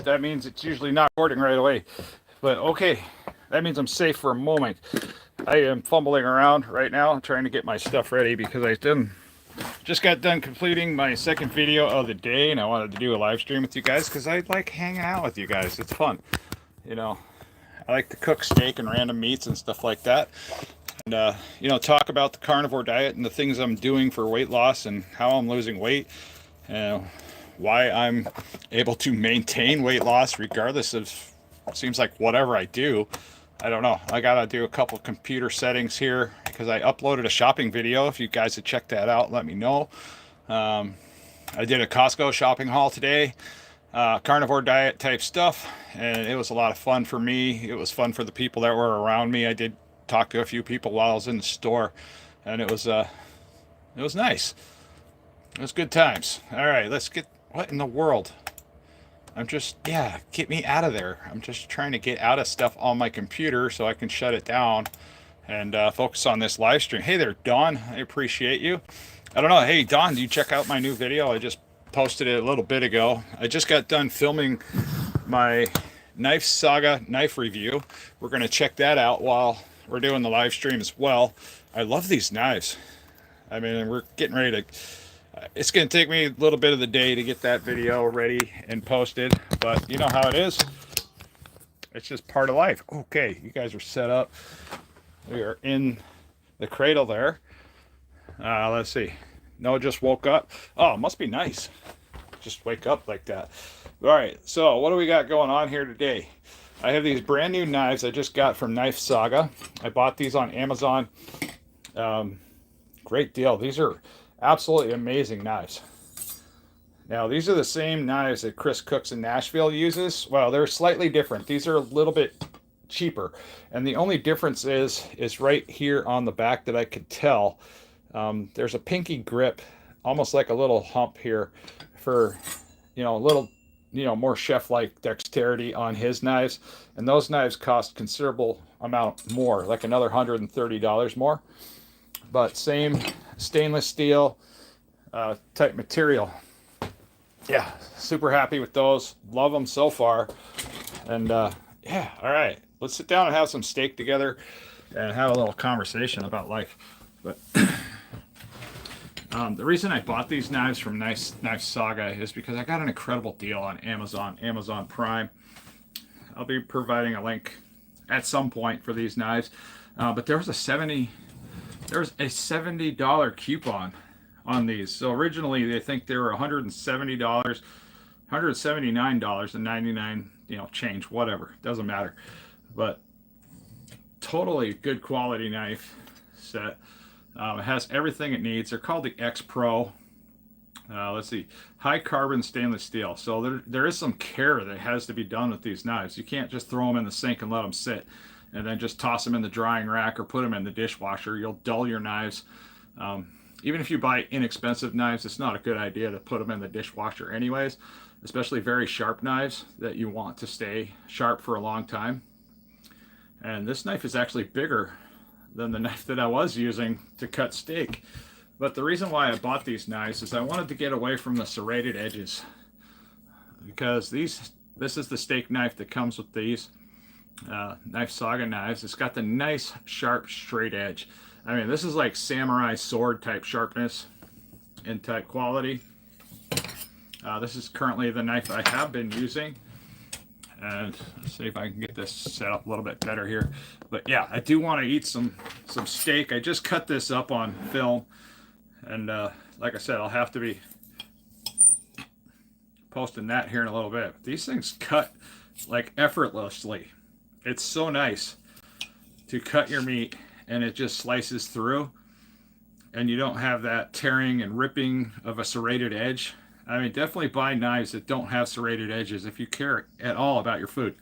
that means it's usually not recording right away. But okay, that means I'm safe for a moment. I am fumbling around right now trying to get my stuff ready because just got done completing my second video of the day, and I wanted to do a live stream with you guys because I like hanging out with you guys. It's fun, you know. I like to cook steak and random meats and stuff like that, and talk about the carnivore diet and the things I'm doing for weight loss and how I'm losing weight, and why I'm able to maintain weight loss regardless of, seems like, whatever I do. I don't know. I gotta do a couple computer settings here because I uploaded a shopping video. If you guys have checked that out, let me know. Um, I did a Costco shopping haul today, carnivore diet type stuff, and it was a lot of fun for me. It was fun for the people that were around me. I did talk to a few people while I was in the store, and it was nice. It was good times. All right, let's get, what in the world? Yeah, get me out of there. I'm just trying to get out of stuff on my computer so I can shut it down and focus on this live stream. Hey there, Dawn. I appreciate you. I don't know. Hey, Dawn, do you check out my new video? I just posted it a little bit ago. I just got done filming my knife Saga knife review. We're going to check that out while we're doing the live stream as well. I love these knives. I mean, we're getting ready to, it's going to take me a little bit of the day to get that video ready and posted, but you know how it is. It's just part of life. Okay, you guys are set up. We are in the cradle there. Let's see. Noah just woke up. Oh, it must be nice. Just wake up like that. All right, so what do we got going on here today? I have these brand new knives I just got from Knife Saga. I bought these on Amazon. Great deal. These are absolutely amazing knives. Now, these are the same knives that Chris Cooks in Nashville uses. Well, they're slightly different. These are a little bit cheaper. And the only difference is right here on the back that I could tell. There's a pinky grip, almost like a little hump here for, a little, more chef-like dexterity on his knives. And those knives cost considerable amount more, like another $130 more. But same stainless steel type material. Yeah, super happy with those. Love them so far. And yeah, all right. Let's sit down and have some steak together and have a little conversation about life. But the reason I bought these knives from Knife Saga is because I got an incredible deal on Amazon Prime. I'll be providing a link at some point for these knives. But there was a $70 coupon on these. So originally they think they were $170, $179.99, change, whatever, doesn't matter. But totally good quality knife set. It has everything it needs. They're called the X Pro. Let's see, high carbon stainless steel. So there is some care that has to be done with these knives. You can't just throw them in the sink and let them sit and then just toss them in the drying rack or put them in the dishwasher. You'll dull your knives. Even if you buy inexpensive knives, it's not a good idea to put them in the dishwasher anyways, especially very sharp knives that you want to stay sharp for a long time. And this knife is actually bigger than the knife that I was using to cut steak. But the reason why I bought these knives is I wanted to get away from the serrated edges, because this is the steak knife that comes with these Knife Saga knives. It's got the nice sharp straight edge. I mean, this is like samurai sword type sharpness and type quality. This is currently the knife I have been using. And let's see if I can get this set up a little bit better here. But yeah, I do want to eat some steak. I just cut this up on film. And like I said, I'll have to be posting that here in a little bit. These things cut like effortlessly. It's so nice to cut your meat and it just slices through and you don't have that tearing and ripping of a serrated edge. I mean, definitely buy knives that don't have serrated edges if you care at all about your food.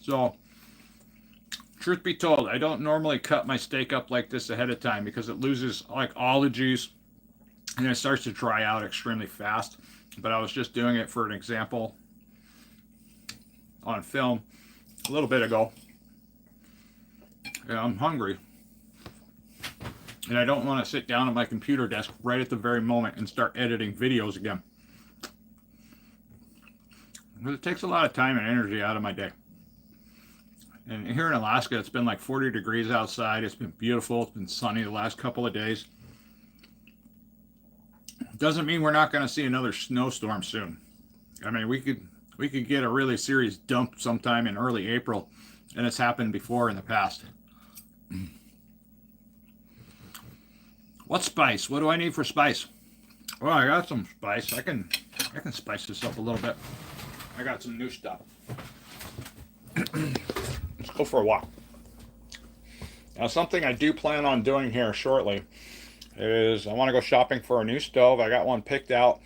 So, truth be told, I don't normally cut my steak up like this ahead of time because it loses like all the juice and it starts to dry out extremely fast. But I was just doing it for an example on film a little bit ago. Yeah, I'm hungry. And I don't want to sit down at my computer desk right at the very moment and start editing videos again. Because it takes a lot of time and energy out of my day. And here in Alaska, it's been like 40 degrees outside. It's been beautiful. It's been sunny the last couple of days. Doesn't mean we're not going to see another snowstorm soon. I mean, we could get a really serious dump sometime in early April, and it's happened before in the past. What spice? What do I need for spice? Well, I got some spice. I can spice this up a little bit. I got some new stuff. Let's go for a walk. Now, something I do plan on doing here shortly is I want to go shopping for a new stove. I got one picked out.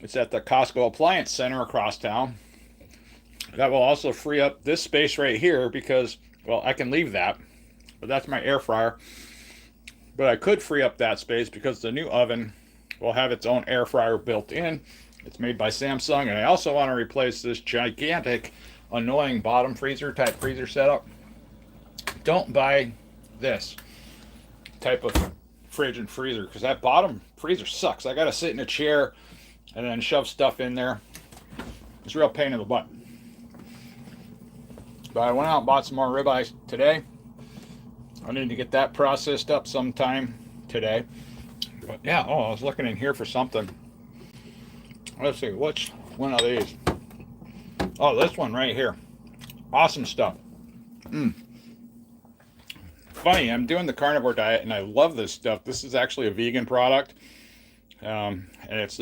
It's at the Costco Appliance Center across town. That will also free up this space right here because, well, I can leave that, but that's my air fryer. But I could free up that space because the new oven will have its own air fryer built in. It's made by Samsung, and I also want to replace this gigantic, annoying bottom freezer type freezer setup. Don't buy this type of fridge and freezer because that bottom freezer sucks. I got to sit in a chair and then shove stuff in there. It's a real pain in the butt. But I went out and bought some more ribeye today. I need to get that processed up sometime today. But yeah, I was looking in here for something. Let's see, which one of these? Oh, this one right here. Awesome stuff. Funny, I'm doing the carnivore diet and I love this stuff. This is actually a vegan product. And it's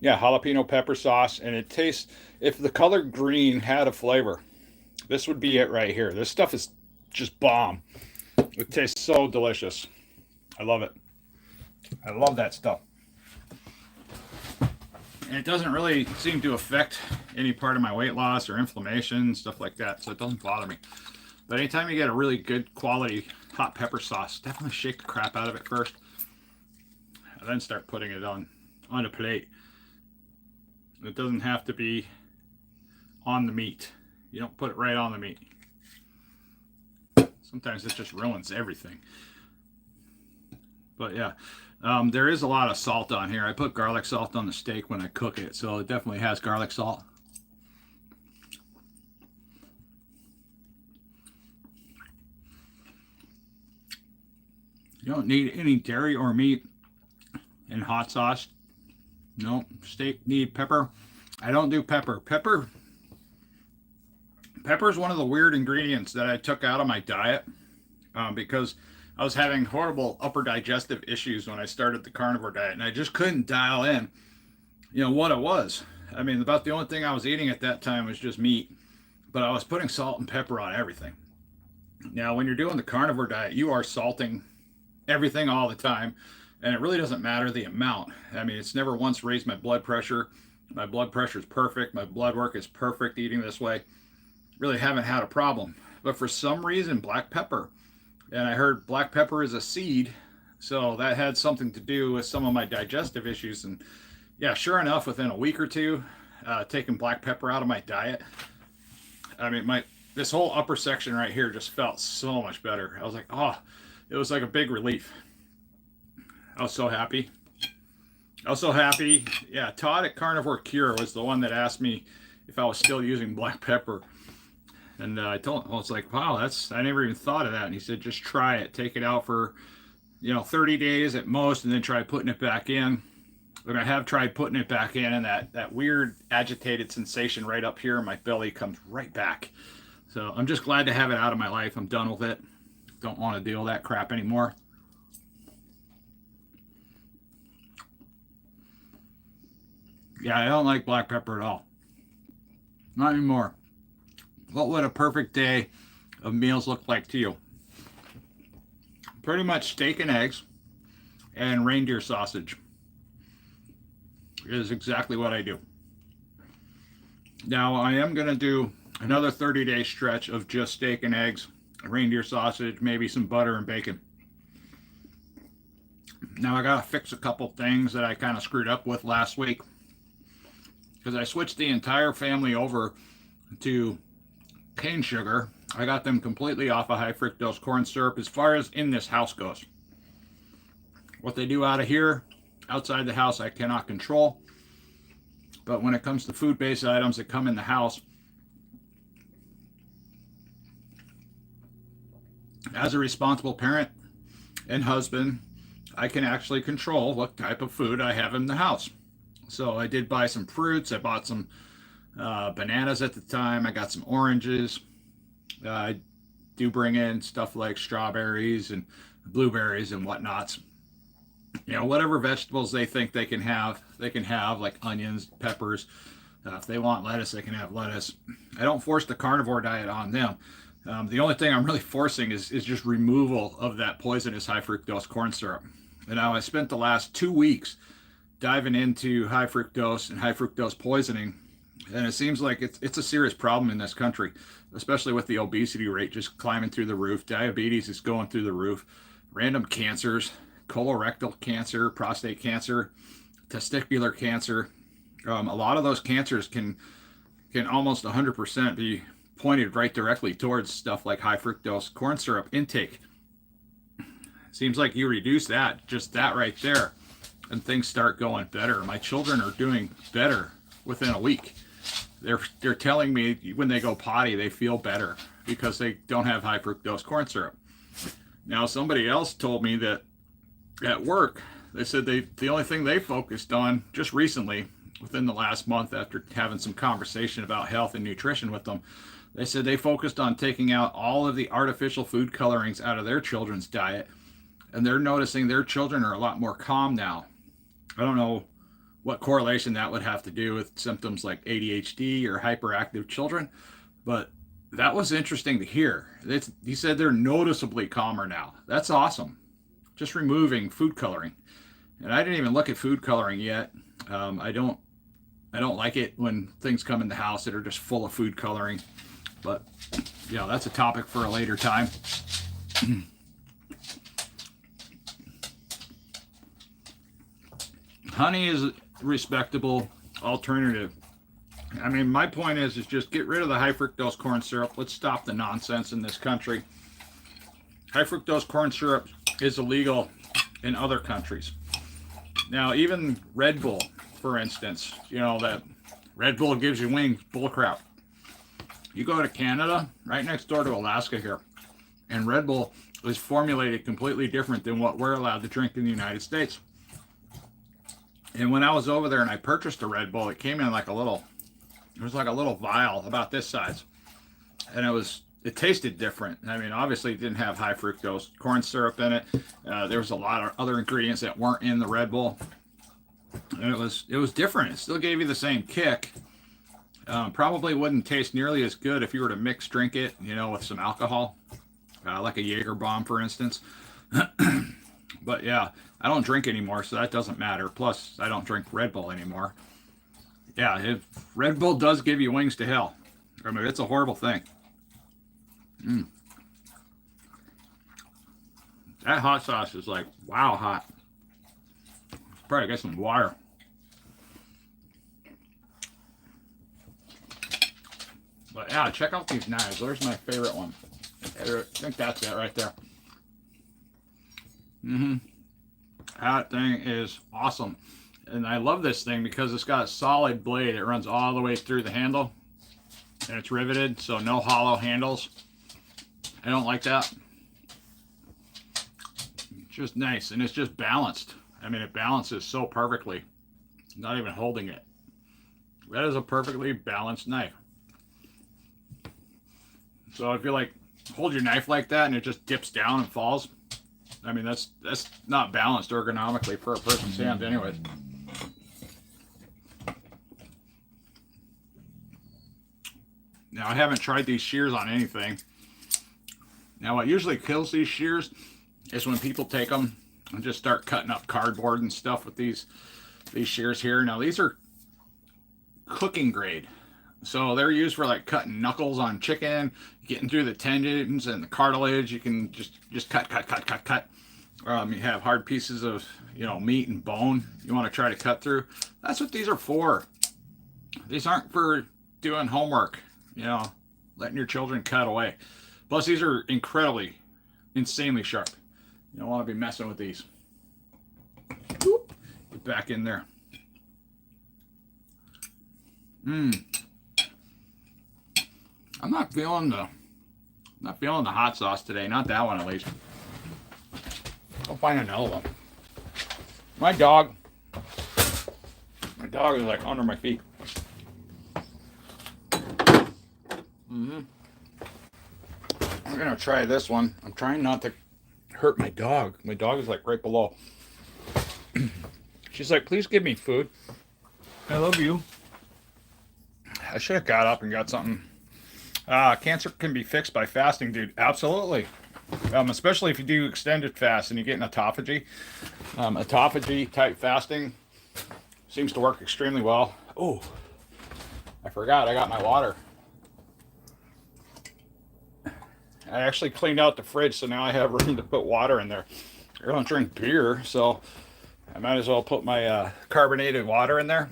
jalapeno pepper sauce, and it tastes, if the color green had a flavor, this would be it right here. This stuff is just bomb. It tastes so delicious. I love it. I love that stuff. And it doesn't really seem to affect any part of my weight loss or inflammation, stuff like that, so it doesn't bother me. But anytime you get a really good quality hot pepper sauce, definitely shake the crap out of it first, and then start putting it on a plate. It doesn't have to be on the meat. You don't put it right on the meat. Sometimes it just ruins everything. But yeah, there is a lot of salt on here. I put garlic salt on the steak when I cook it, so it definitely has garlic salt. You don't need any dairy or meat in hot sauce. No, steak need pepper. I don't do pepper. Pepper is one of the weird ingredients that I took out of my diet because I was having horrible upper digestive issues when I started the carnivore diet, and I just couldn't dial in, what it was. I mean, about the only thing I was eating at that time was just meat, but I was putting salt and pepper on everything. Now, when you're doing the carnivore diet, you are salting everything all the time, and it really doesn't matter the amount. I mean, it's never once raised my blood pressure. My blood pressure is perfect. My blood work is perfect eating this way. Really haven't had a problem. But for some reason, black pepper, and I heard black pepper is a seed, so that had something to do with some of my digestive issues. And yeah, sure enough, within a week or two, taking black pepper out of my diet, I mean, this whole upper section right here just felt so much better. I was like, oh, it was like a big relief. I was so happy. Yeah, Todd at Carnivore Cure was the one that asked me if I was still using black pepper. And I told him, I was like, wow, I never even thought of that. And he said, just try it. Take it out for, 30 days at most, and then try putting it back in. And I have tried putting it back in, and that weird agitated sensation right up here in my belly comes right back. So I'm just glad to have it out of my life. I'm done with it. Don't want to deal with that crap anymore. Yeah, I don't like black pepper at all. Not anymore. What would a perfect day of meals look like to you? Pretty much steak and eggs and reindeer sausage is exactly what I do. Now, I am going to do another 30-day stretch of just steak and eggs, reindeer sausage, maybe some butter and bacon. Now, I got to fix a couple things that I kind of screwed up with last week, because I switched the entire family over to cane sugar. I got them completely off of high fructose corn syrup as far as in this house goes. What they do out of here, outside the house, I cannot control. But when it comes to food-based items that come in the house, as a responsible parent and husband, I can actually control what type of food I have in the house. So I did buy some fruits. I bought some bananas at the time. I got some oranges. I do bring in stuff like strawberries and blueberries and whatnots. You know, whatever vegetables they think they can have, like onions, peppers. If they want lettuce, they can have lettuce. I don't force the carnivore diet on them. The only thing I'm really forcing is just removal of that poisonous high fructose corn syrup. And now I spent the last 2 weeks diving into high fructose and high fructose poisoning, and it seems like it's a serious problem in this country, especially with the obesity rate just climbing through the roof. Diabetes is going through the roof. Random cancers, colorectal cancer, prostate cancer, testicular cancer. A lot of those cancers can almost 100% be pointed right directly towards stuff like high fructose corn syrup intake. Seems like you reduce that, just that right there, and things start going better. My children are doing better within a week. They're telling me when they go potty, they feel better because they don't have high fructose corn syrup. Now, somebody else told me that at work, they said the only thing they focused on just recently, within the last month, after having some conversation about health and nutrition with them, they said they focused on taking out all of the artificial food colorings out of their children's diet, and they're noticing their children are a lot more calm now. I don't know what correlation that would have to do with symptoms like ADHD or hyperactive children, but that was interesting to hear. He said they're noticeably calmer now. That's awesome. Just removing food coloring. And I didn't even look at food coloring yet. I don't like it when things come in the house that are just full of food coloring. But yeah, that's a topic for a later time. Honey is a respectable alternative. I mean, my point is just get rid of the high fructose corn syrup. Let's stop the nonsense in this country. High fructose corn syrup is illegal in other countries. Now, even Red Bull, for instance, you know, that Red Bull gives you wings, bullcrap. You go to Canada, right next door to Alaska here, and Red Bull is formulated completely different than what we're allowed to drink in the United States. And when I was over there and I purchased a Red Bull, it came in like it was like a little vial about this size. And it tasted different. I mean, obviously it didn't have high fructose corn syrup in it. There was a lot of other ingredients that weren't in the Red Bull. And it was different. It still gave you the same kick. Probably wouldn't taste nearly as good if you were to mix drink it, you know, with some alcohol, like a Jaeger bomb, for instance. But yeah, I don't drink anymore, so that doesn't matter. Plus, I don't drink Red Bull anymore. Yeah, Red Bull does give you wings to hell. I mean, it's a horrible thing. That hot sauce is like, wow, hot. Probably get some water. But yeah, check out these knives. There's my favorite one. I think that's it right there. That thing is awesome. And I love this thing because it's got a solid blade. It runs all the way through the handle. And it's riveted, so no hollow handles. I don't like that. It's just nice. And it's just balanced. I mean, it balances so perfectly. Not even holding it. That is a perfectly balanced knife. So if you like hold your knife like that and it just dips down and falls, I mean, that's not balanced ergonomically for a person's hand anyways. Now, I haven't tried these shears on anything. Now, what usually kills these shears is when people take them and just start cutting up cardboard and stuff with these shears here. Now, these are cooking grade. So they're used for like cutting knuckles on chicken, getting through the tendons and the cartilage. You can just cut. You have hard pieces of, you know, meat and bone you want to try to cut through. That's what these are for. These aren't for doing homework, you know, letting your children cut away. Plus, these are insanely sharp. You don't want to be messing with these. back in there. I'm not feeling the hot sauce today. Not that one, at least. I'll find another one. My dog is like under my feet. I'm gonna try this one. I'm trying not to hurt my dog. My dog is like right below. She's like, please give me food. I love you. I should have got up and got something. Cancer can be fixed by fasting, dude. Absolutely. Especially if you do extended fast and you get an autophagy. Autophagy type fasting seems to work extremely well. Oh, I forgot I got my water. I actually cleaned out the fridge, so now I have room to put water in there. I don't drink beer, so I might as well put my carbonated water in there.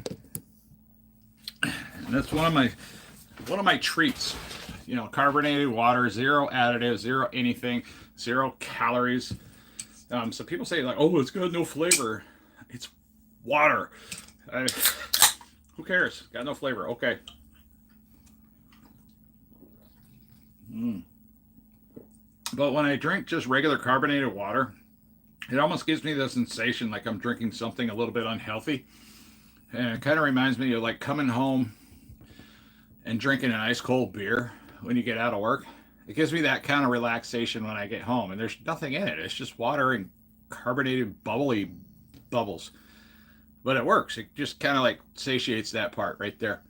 And that's one of my treats. You know, carbonated water, zero additives, zero anything, zero calories. So people say like, oh, it's got no flavor. It's water. Who cares? Got no flavor. Okay. But when I drink just regular carbonated water, it almost gives me the sensation like I'm drinking something a little bit unhealthy. And it kind of reminds me of like coming home and drinking an ice cold beer when you get out of work. It gives me that kind of relaxation when I get home. And there's nothing in it. It's just water and carbonated bubbly bubbles. But it works. It just kind of like satiates that part right there.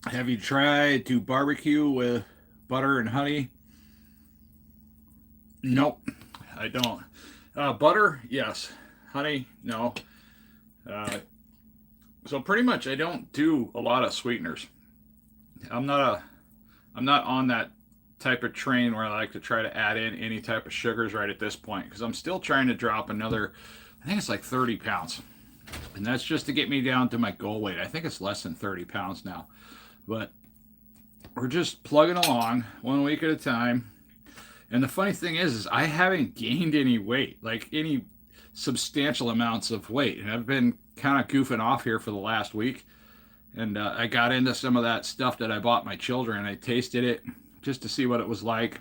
Have you tried to barbecue with butter and honey? Nope, I don't. Butter, yes. Honey, no. So pretty much I don't do a lot of sweeteners. I'm not on that type of train where I like to try to add in any type of sugars right at this point, because I'm still trying to drop another, I think it's like 30 pounds. And that's just to get me down to my goal weight. I think it's less than 30 pounds now. But we're just plugging along 1 week at a time. And the funny thing is I haven't gained any weight, like any substantial amounts of weight. And I've been kind of goofing off here for the last week. And I got into some of that stuff that I bought my children. I tasted it just to see what it was like.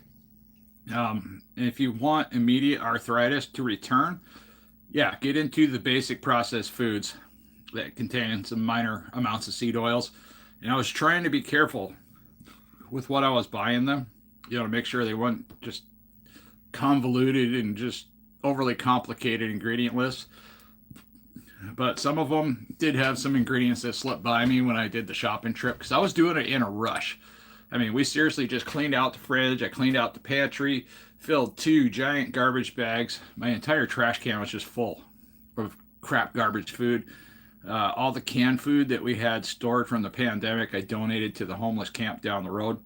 And if you want immediate arthritis to return, yeah, get into the basic processed foods that contain some minor amounts of seed oils. And I was trying to be careful with what I was buying them, you know, to make sure they weren't just convoluted and just overly complicated ingredient lists. But some of them did have some ingredients that slipped by me when I did the shopping trip, because I was doing it in a rush. I mean, we seriously just cleaned out the fridge. I cleaned out the pantry, filled 2 giant garbage bags. My entire trash can was just full of crap garbage food. All the canned food that we had stored from the pandemic, I donated to the homeless camp down the road.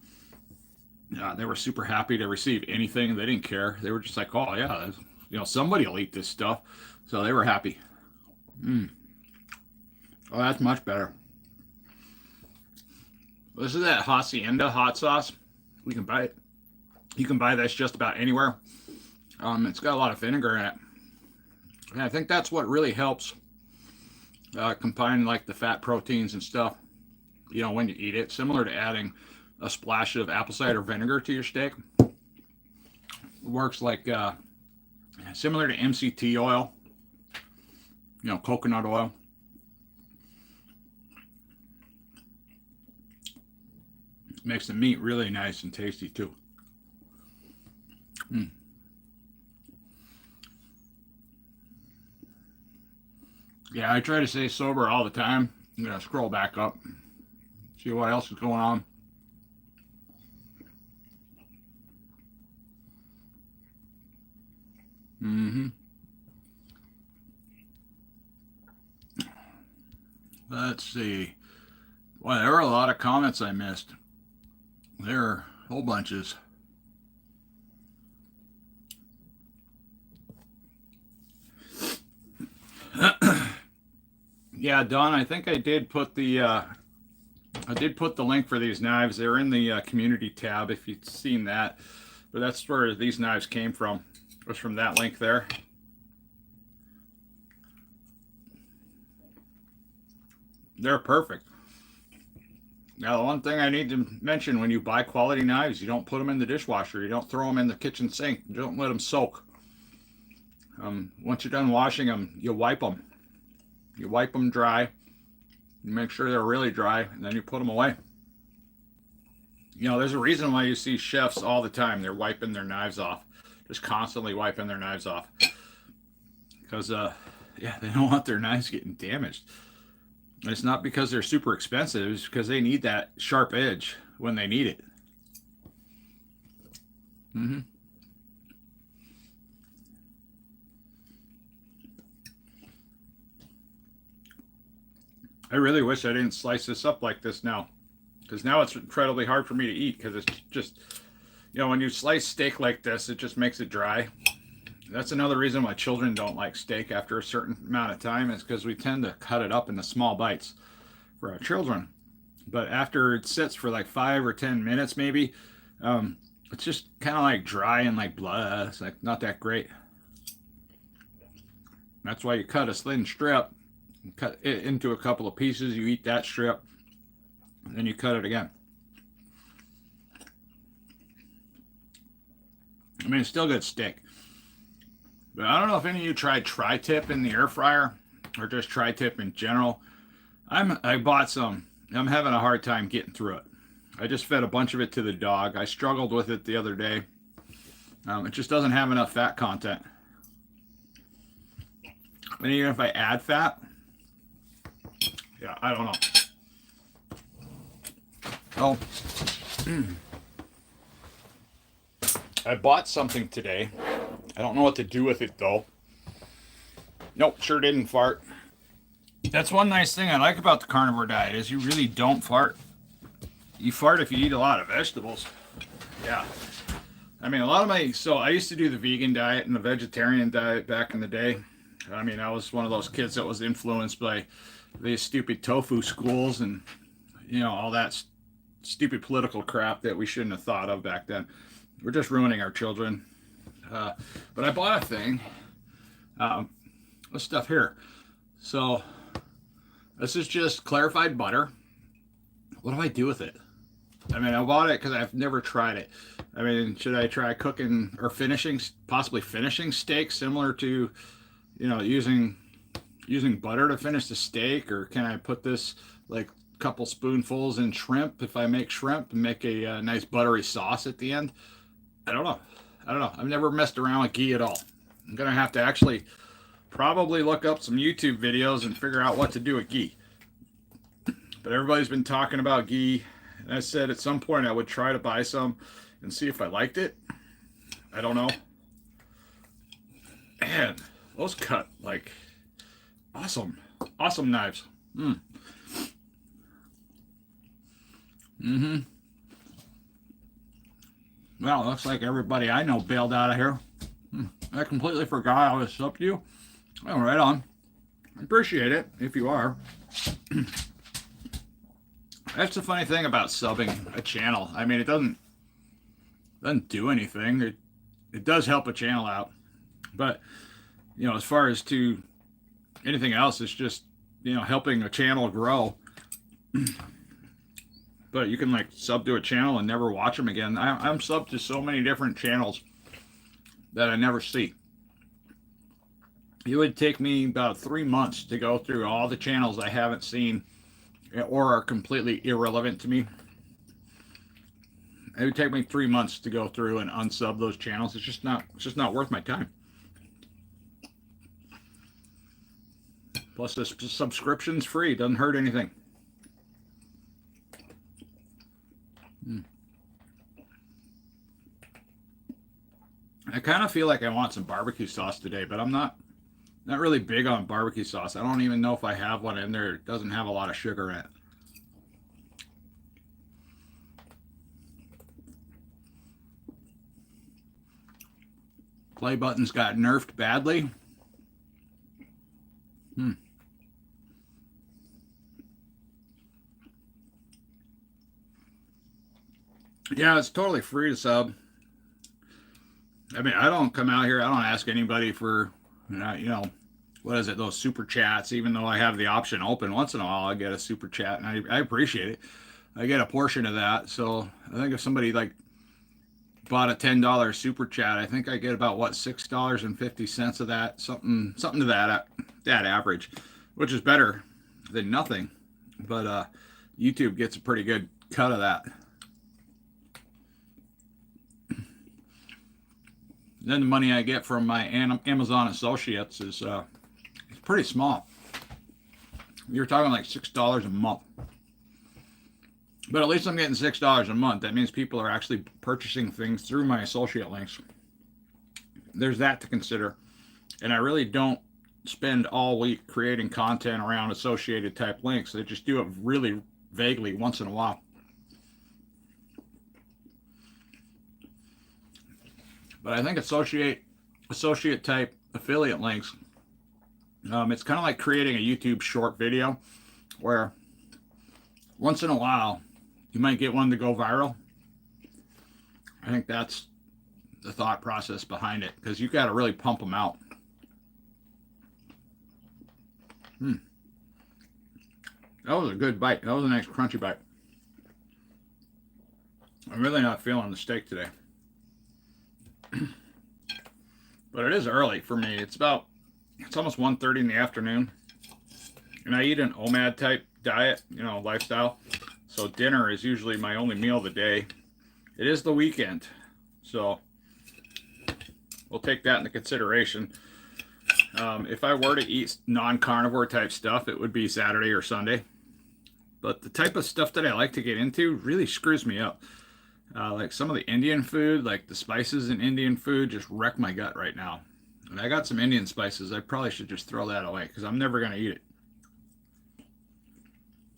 They were super happy to receive anything. They didn't care. They were just like, oh, yeah, you know, somebody will eat this stuff. So they were happy. Oh, that's much better. This is that Hacienda hot sauce. We can buy it. You can buy this just about anywhere. It's got a lot of vinegar in it. And I think that's what really helps combine like the fat proteins and stuff, you know, when you eat it. Similar to adding a splash of apple cider vinegar to your steak. It works like similar to MCT oil, you know, coconut oil. Makes the meat really nice and tasty too. Yeah, I try to stay sober all the time. I'm gonna scroll back up, see what else is going on. Let's see. Well, there were a lot of comments I missed. There are whole bunches. Yeah, Don, I think I did put the link for these knives. They're in the community tab if you've seen that. But that's where these knives came from. It was from that link there. They're perfect. Now, the one thing I need to mention, when you buy quality knives, you don't put them in the dishwasher. You don't throw them in the kitchen sink. You don't let them soak. Once you're done washing them, you wipe them. You wipe them dry. You make sure they're really dry, and then you put them away. You know, there's a reason why you see chefs all the time. They're wiping their knives off. Just constantly wiping their knives off. Because, yeah, they don't want their knives getting damaged. And it's not because they're super expensive. It's because they need that sharp edge when they need it. I really wish I didn't slice this up like this now. Because now it's incredibly hard for me to eat. Because it's just, you know, when you slice steak like this, it just makes it dry. That's another reason why children don't like steak after a certain amount of time, is because we tend to cut it up into small bites for our children. But after it sits for like 5 or 10 minutes maybe, it's just kind of like dry and like blah. It's like not that great. That's why you cut a thin strip, cut it into a couple of pieces, you eat that strip, and then you cut it again. I mean, it's still good steak. But I don't know if any of you tried tri-tip in the air fryer, or just tri-tip in general. I bought some. I'm having a hard time getting through it. I just fed a bunch of it to the dog. I struggled with it the other day. It just doesn't have enough fat content. And even if I add fat, yeah, I don't know. Oh, I bought something today. I don't know what to do with it though. Nope, sure didn't fart. That's one nice thing I like about the carnivore diet, is you really don't fart. You fart if you eat a lot of vegetables. Yeah. I mean, so I used to do the vegan diet and the vegetarian diet back in the day. I mean, I was one of those kids that was influenced by these stupid tofu schools and, you know, all that stupid political crap that we shouldn't have thought of back then. We're just ruining our children. But I bought a thing. This stuff here. So this is just clarified butter. What do I do with it? I mean, I bought it because I've never tried it. I mean, should I try cooking or possibly finishing steak similar to, you know, using butter to finish the steak? Or can I put this like a couple spoonfuls in shrimp if I make shrimp and make a nice buttery sauce at the end? I don't know. I've never messed around with ghee at all. I'm going to have to actually probably look up some YouTube videos and figure out what to do with ghee. But everybody's been talking about ghee. And I said at some point I would try to buy some and see if I liked it. I don't know. Man, those cut like awesome. Awesome knives. Well, it looks like everybody I know bailed out of here. I completely forgot I was subbed to you. Oh, right on. I appreciate it, if you are. That's the funny thing about subbing a channel. I mean, it doesn't do anything. It does help a channel out. But, you know, as far as to anything else, it's just, you know, helping a channel grow. But you can like sub to a channel and never watch them again. I'm subbed to so many different channels that I never see. It would take me about 3 months to go through all the channels I haven't seen or are completely irrelevant to me. It would take me 3 months to go through and unsub those channels. It's just not worth my time. Plus, the subscription's free. Doesn't hurt anything. I kind of feel like I want some barbecue sauce today, but I'm not really big on barbecue sauce. I don't even know if I have one in there. It doesn't have a lot of sugar in it. Play buttons got nerfed badly. Yeah, it's totally free to sub. I mean, I don't come out here. I don't ask anybody for, you know, what is it, those super chats. Even though I have the option open, once in a while I get a super chat, and I appreciate it. I get a portion of that. So I think if somebody like bought a $10 super chat, I think I get about what, $6.50 of that, something to that average, which is better than nothing. But YouTube gets a pretty good cut of that. Then the money I get from my Amazon associates is it's pretty small. You're talking like $6 a month. But at least I'm getting $6 a month. That means people are actually purchasing things through my associate links. There's that to consider. And I really don't spend all week creating content around associated type links. I just do it really vaguely once in a while. But I think associate type affiliate links, it's kind of like creating a YouTube short video where once in a while you might get one to go viral. I think that's the thought process behind it, because you've got to really pump them out. That was a good bite. That was a nice crunchy bite. I'm really not feeling the steak today. But it is early for me. It's almost 1:30 in the afternoon. And I eat an OMAD type diet, lifestyle. So dinner is usually my only meal of the day. It is the weekend. So we'll take that into consideration. If I were to eat non-carnivore type stuff, it would be Saturday or Sunday. But the type of stuff that I like to get into really screws me up. Like some of the Indian food, like the spices in Indian food, just wreck my gut right now. And I got some Indian spices. I probably should just throw that away because I'm never going to eat it.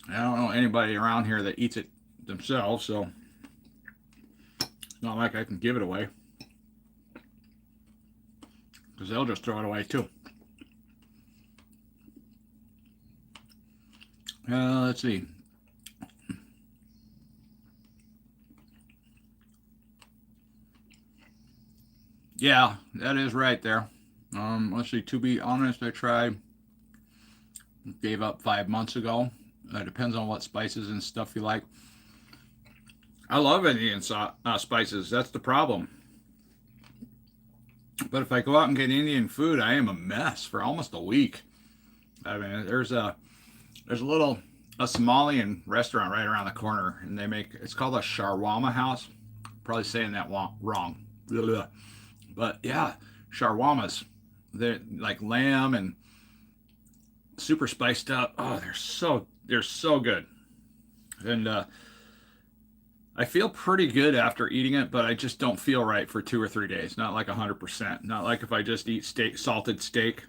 I don't know anybody around here that eats it themselves, so it's not like I can give it away, because they'll just throw it away too. Let's see. Yeah, that is right there. Let's see, to be honest, gave up 5 months ago. It depends on what spices and stuff you like. I love Indian spices. That's the problem. But if I go out and get Indian food, I am a mess for almost a week. I mean, there's a Somalian restaurant right around the corner, and it's called a shawarma house. Probably saying that wrong. But yeah, shawarmas. They're like lamb and super spiced up. Oh, they're so good. And I feel pretty good after eating it, but I just don't feel right for 2 or 3 days. Not like 100%. Not like if I just eat salted steak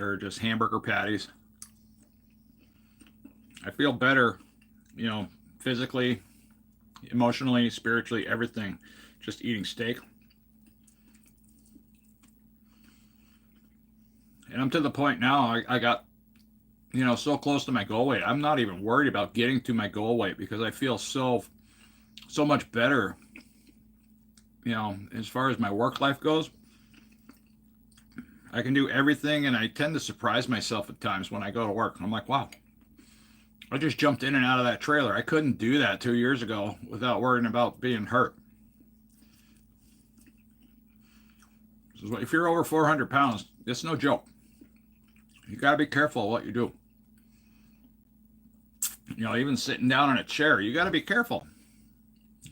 or just hamburger patties. I feel better, physically, emotionally, spiritually, everything, just eating steak. And I'm to the point now, I got, so close to my goal weight. I'm not even worried about getting to my goal weight because I feel so much better, as far as my work life goes. I can do everything, and I tend to surprise myself at times when I go to work. I'm like, wow, I just jumped in and out of that trailer. I couldn't do that 2 years ago without worrying about being hurt. So if you're over 400 pounds, it's no joke. You got to be careful what you do. Even sitting down in a chair, you got to be careful.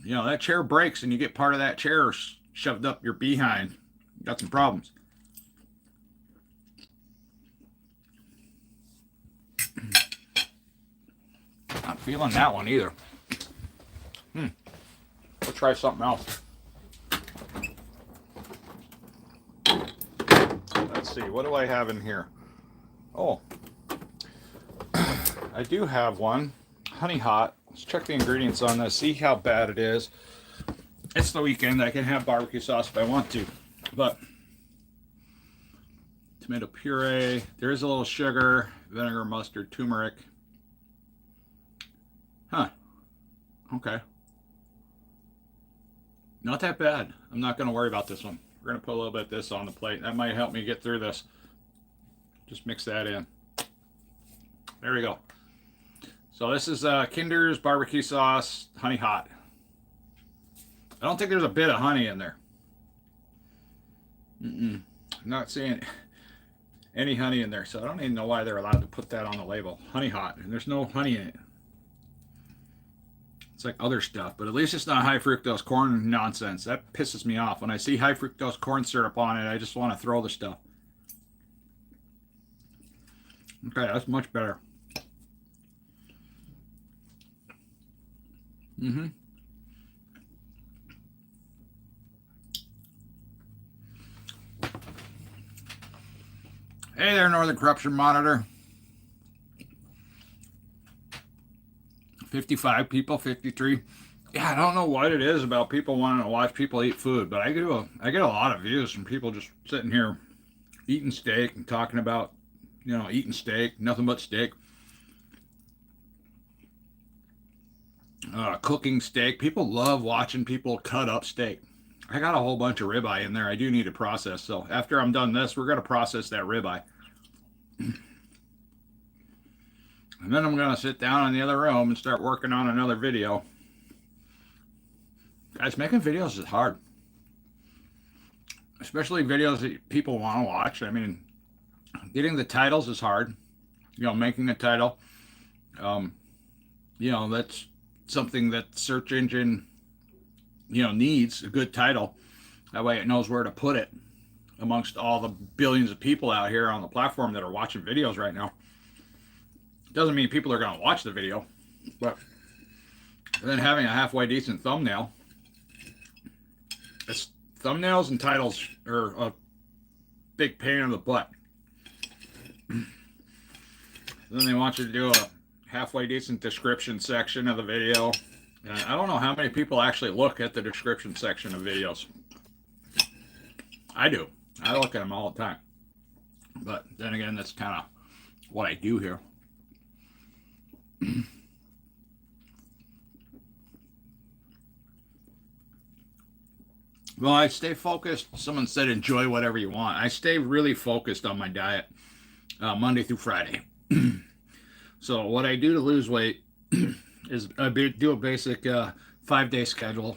That chair breaks and you get part of that chair shoved up your behind. You got some problems. Not feeling that one either. We'll try something else. Let's see, what do I have in here? Oh, I do have one, honey hot. Let's check the ingredients on this, see how bad it is. It's the weekend, I can have barbecue sauce if I want to, but tomato puree, there is a little sugar, vinegar, mustard, turmeric. Okay. Not that bad. I'm not going to worry about this one. We're going to put a little bit of this on the plate. That might help me get through this. Just mix that in. There we go. So this is Kinder's barbecue sauce, honey hot. I don't think there's a bit of honey in there. I'm not seeing any honey in there, so I don't even know why they're allowed to put that on the label. Honey hot, and there's no honey in it. It's like other stuff, but at least it's not high fructose corn nonsense. That pisses me off. When I see high fructose corn syrup on it, I just want to throw the stuff. Okay, that's much better. Hey there, Northern Corruption Monitor. 55 people, 53. Yeah, I don't know what it is about people wanting to watch people eat food, but I get a lot of views from people just sitting here eating steak and talking about, you know, eating steak, nothing but steak. Cooking steak. People love watching people cut up steak. I got a whole bunch of ribeye in there. I do need to process. So after I'm done this, we're going to process that ribeye. And then I'm going to sit down in the other room and start working on another video. Guys, making videos is hard. Especially videos that people want to watch. I mean, getting the titles is hard. You know, making a title. You know, that's something that search engine, you know, needs a good title. That way it knows where to put it amongst all the billions of people out here on the platform that are watching videos right now. Doesn't mean people are going to watch the video, but then having a halfway decent thumbnail. It's, thumbnails and titles are a big pain in the butt. Then they want you to do a halfway decent description section of the video. And I don't know how many people actually look at the description section of videos. I do. I look at them all the time. But then again, that's kind of what I do here. Well, I stay focused. Someone said enjoy whatever you want. I stay really focused on my diet Monday through Friday. So what I do to lose weight is I do a basic 5-day schedule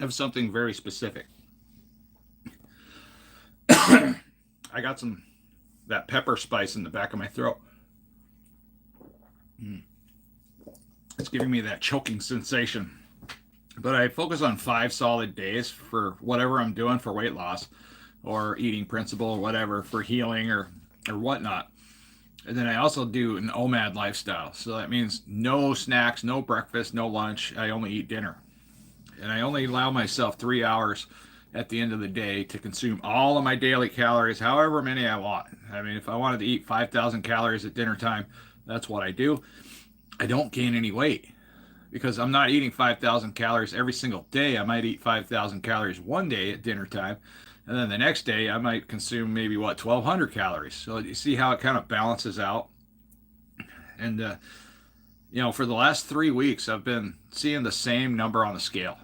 of something very specific. I got that pepper spice in the back of my throat. It's giving me that choking sensation. But I focus on 5 solid days for whatever I'm doing for weight loss or eating principle or whatever for healing or whatnot. And then I also do an OMAD lifestyle. So that means no snacks, no breakfast, no lunch. I only eat dinner. And I only allow myself 3 hours at the end of the day to consume all of my daily calories, however many I want. I mean, if I wanted to eat 5,000 calories at dinner time, that's what I do. I don't gain any weight because I'm not eating 5,000 calories every single day. I might eat 5,000 calories one day at dinner time. And then the next day, I might consume maybe, 1,200 calories. So you see how it kind of balances out. And, you know, for the last 3 weeks, I've been seeing the same number on the scale.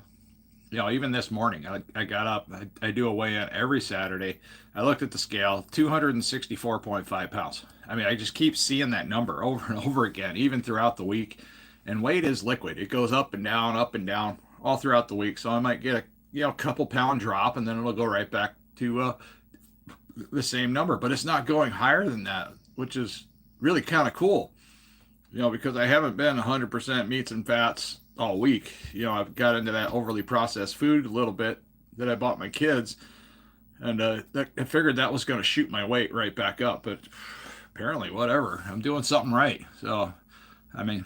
You know, even this morning, I got up, I do a weigh-in every Saturday. I looked at the scale, 264.5 pounds. I mean, I just keep seeing that number over and over again, even throughout the week. And weight is liquid. It goes up and down, all throughout the week. So I might get a couple pound drop, and then it'll go right back to the same number. But it's not going higher than that, which is really kind of cool. You know, because I haven't been 100% meats and fats all week. You know, I've got into that overly processed food a little bit that I bought my kids, and I figured that was going to shoot my weight right back up. But apparently, whatever, I'm doing something right. So, I mean,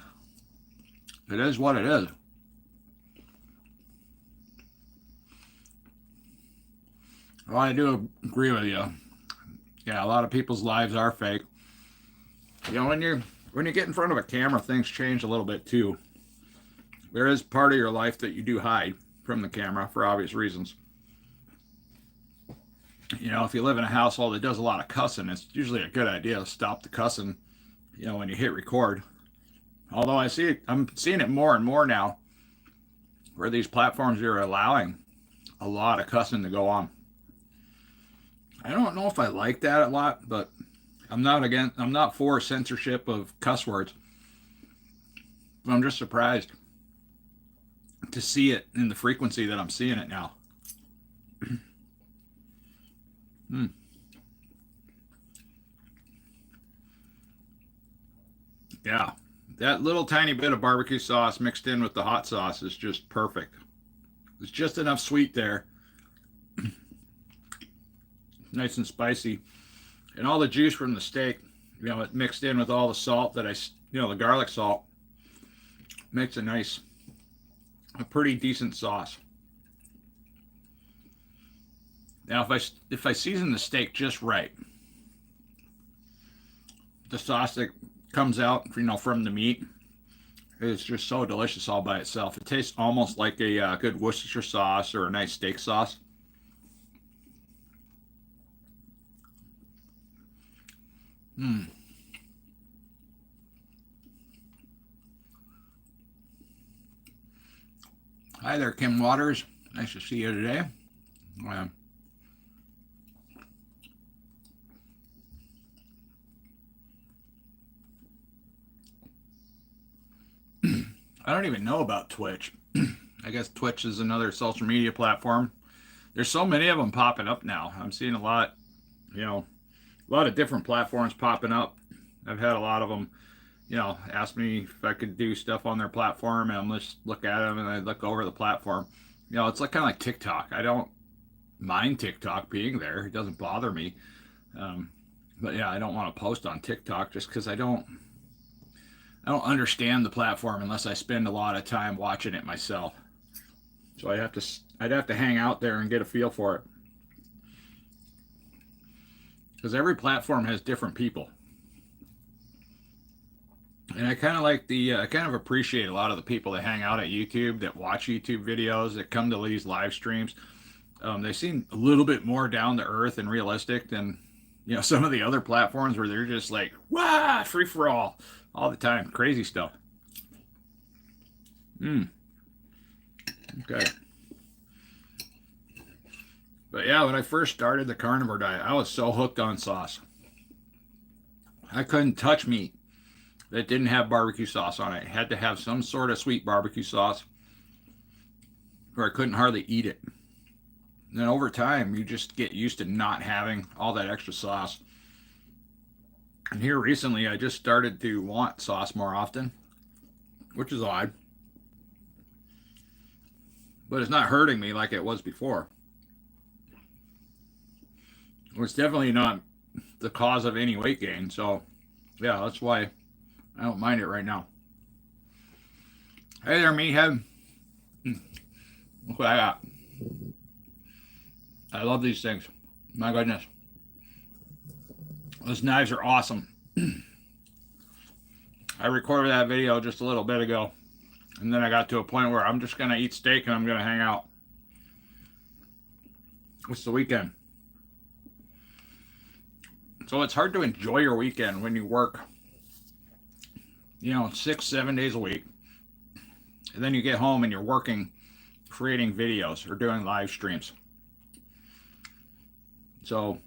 it is what it is. Well, I do agree with you. Yeah, a lot of people's lives are fake. You know, when you get in front of a camera, things change a little bit too. There is part of your life that you do hide from the camera for obvious reasons. You know, if you live in a household that does a lot of cussing, it's usually a good idea to stop the cussing, you know, when you hit record. Although I'm seeing it more and more now where these platforms are allowing a lot of cussing to go on. I don't know if I like that a lot, but I'm not for censorship of cuss words. But I'm just surprised to see it in the frequency that I'm seeing it now. mm. Yeah, that little tiny bit of barbecue sauce mixed in with the hot sauce is just perfect. There's just enough sweet there, nice and spicy, and all the juice from the steak, it mixed in with all the salt that the garlic salt makes a pretty decent sauce. Now, if I season the steak just right, the sauce that comes out, from the meat is just so delicious all by itself. It tastes almost like a good Worcestershire sauce or a nice steak sauce. Mm. Hi there, Kim Waters. Nice to see you today. I don't even know about Twitch. I guess Twitch is another social media platform. There's so many of them popping up now. I'm seeing a lot of different platforms popping up. I've had a lot of them, ask me if I could do stuff on their platform, and I'm just look at them and I look over the platform. It's like kind of like TikTok. I don't mind TikTok being there. It doesn't bother me. But yeah, I don't want to post on TikTok just because I don't understand the platform unless I spend a lot of time watching it myself. So I'd have to hang out there and get a feel for it. Because every platform has different people. And I kind of appreciate a lot of the people that hang out at YouTube, that watch YouTube videos, that come to these live streams. They seem a little bit more down to earth and realistic than, some of the other platforms where they're just like, wow, free for all the time. Crazy stuff. Okay. But yeah, when I first started the carnivore diet, I was so hooked on sauce. I couldn't touch meat that didn't have barbecue sauce on it. It had to have some sort of sweet barbecue sauce, or I couldn't hardly eat it. And then over time, you just get used to not having all that extra sauce. And here recently, I just started to want sauce more often, which is odd. But it's not hurting me like it was before. It's definitely not the cause of any weight gain. So, yeah, that's why I don't mind it right now. Hey there, meathead. Look what I got. I love these things. My goodness. Those knives are awesome. I recorded that video just a little bit ago. And then I got to a point where I'm just going to eat steak and I'm going to hang out. It's the weekend. So it's hard to enjoy your weekend when you work, 6-7 days a week. And then you get home and you're working, creating videos or doing live streams. So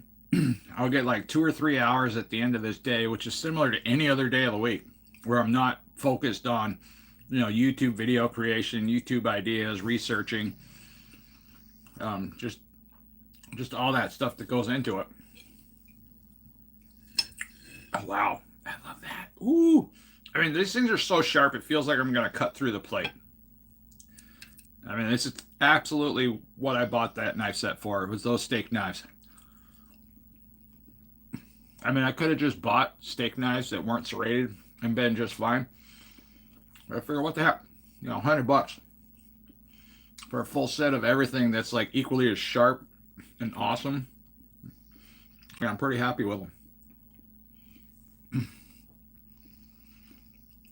I'll get like 2 or 3 hours at the end of this day, which is similar to any other day of the week, where I'm not focused on, YouTube video creation, YouTube ideas, researching, just all that stuff that goes into it. Oh, wow. I love that. Ooh. I mean, these things are so sharp, it feels like I'm going to cut through the plate. I mean, this is absolutely what I bought that knife set for. It was those steak knives. I mean, I could have just bought steak knives that weren't serrated and been just fine. But I figured, what the heck? $100 for a full set of everything that's like equally as sharp and awesome. Yeah, I'm pretty happy with them.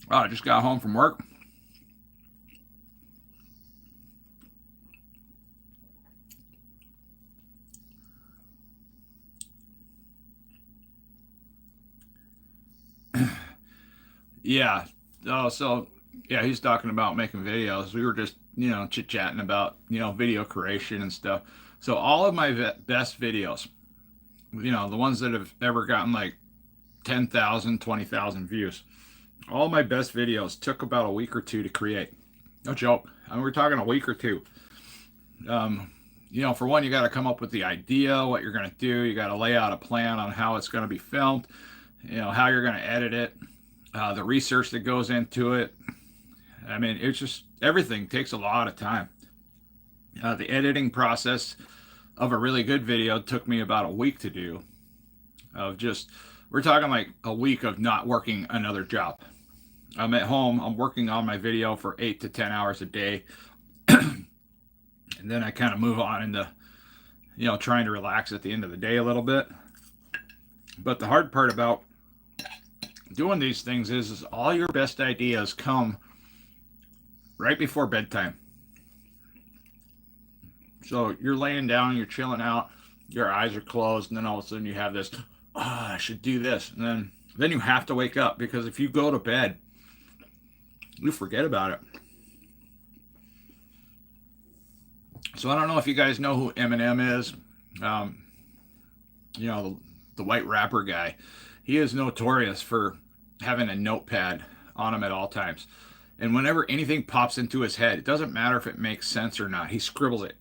Oh, I just got home from work. Yeah. Oh, so yeah, he's talking about making videos. We were just, chit-chatting about, video creation and stuff. So all of my best videos, the ones that have ever gotten like 10,000, 20,000 views. All my best videos took about a week or two to create. No joke. I mean, we're talking a week or two. You know, for one, you got to come up with the idea, what you're going to do. You got to lay out a plan on how it's going to be filmed, you know, how you're going to edit it, the research that goes into it. I mean, it's just, everything takes a lot of time. The editing process of a really good video took me about a week to do. Of just, we're talking like a week of not working another job. I'm at home, I'm working on my video for 8 to 10 hours a day. And then I kind of move on into, you know, trying to relax at the end of the day a little bit. But the hard part about doing these things is all your best ideas come right before bedtime. So you're laying down, you're chilling out, your eyes are closed, and then all of a sudden you have this, I should do this. And then you have to wake up, because if you go to bed, you forget about it. So I don't know if you guys know who Eminem is. You know, the white rapper guy. He is notorious for having a notepad on him at all times. And whenever anything pops into his head, it doesn't matter if it makes sense or not, he scribbles it.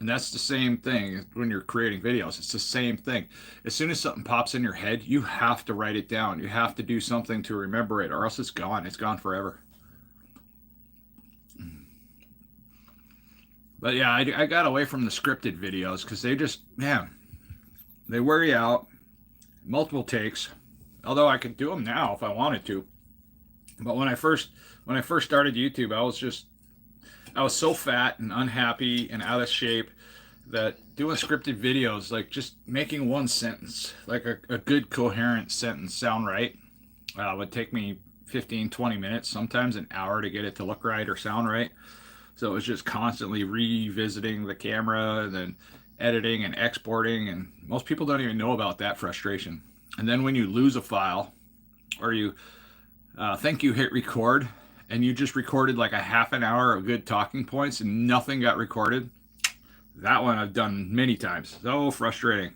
And that's the same thing when you're creating videos. It's the same thing. As soon as something pops in your head, you have to write it down. You have to do something to remember it, or else it's gone. It's gone forever. But yeah, I got away from the scripted videos because they just, man, they wear you out. Multiple takes. Although I could do them now if I wanted to. But when I first started YouTube, I was so fat and unhappy and out of shape that doing scripted videos, like just making one sentence, like a good coherent sentence sound right, would take me 15, 20 minutes, sometimes an hour to get it to look right or sound right. So it was just constantly revisiting the camera and then editing and exporting, and most people don't even know about that frustration. And then when you lose a file, or you think you hit record and you just recorded like a half an hour of good talking points and nothing got recorded, that one I've done many times. So frustrating.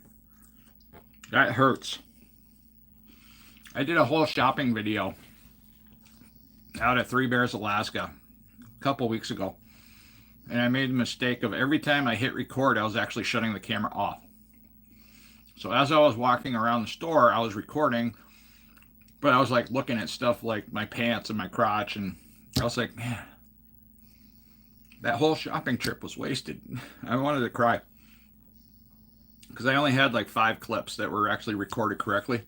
That hurts. I did a whole shopping video out at Three Bears, Alaska a couple weeks ago. And I made the mistake of every time I hit record, I was actually shutting the camera off. So as I was walking around the store, I was recording, but I was like looking at stuff like my pants and my crotch, and I was like, man, that whole shopping trip was wasted. I wanted to cry. Because I only had like 5 clips that were actually recorded correctly.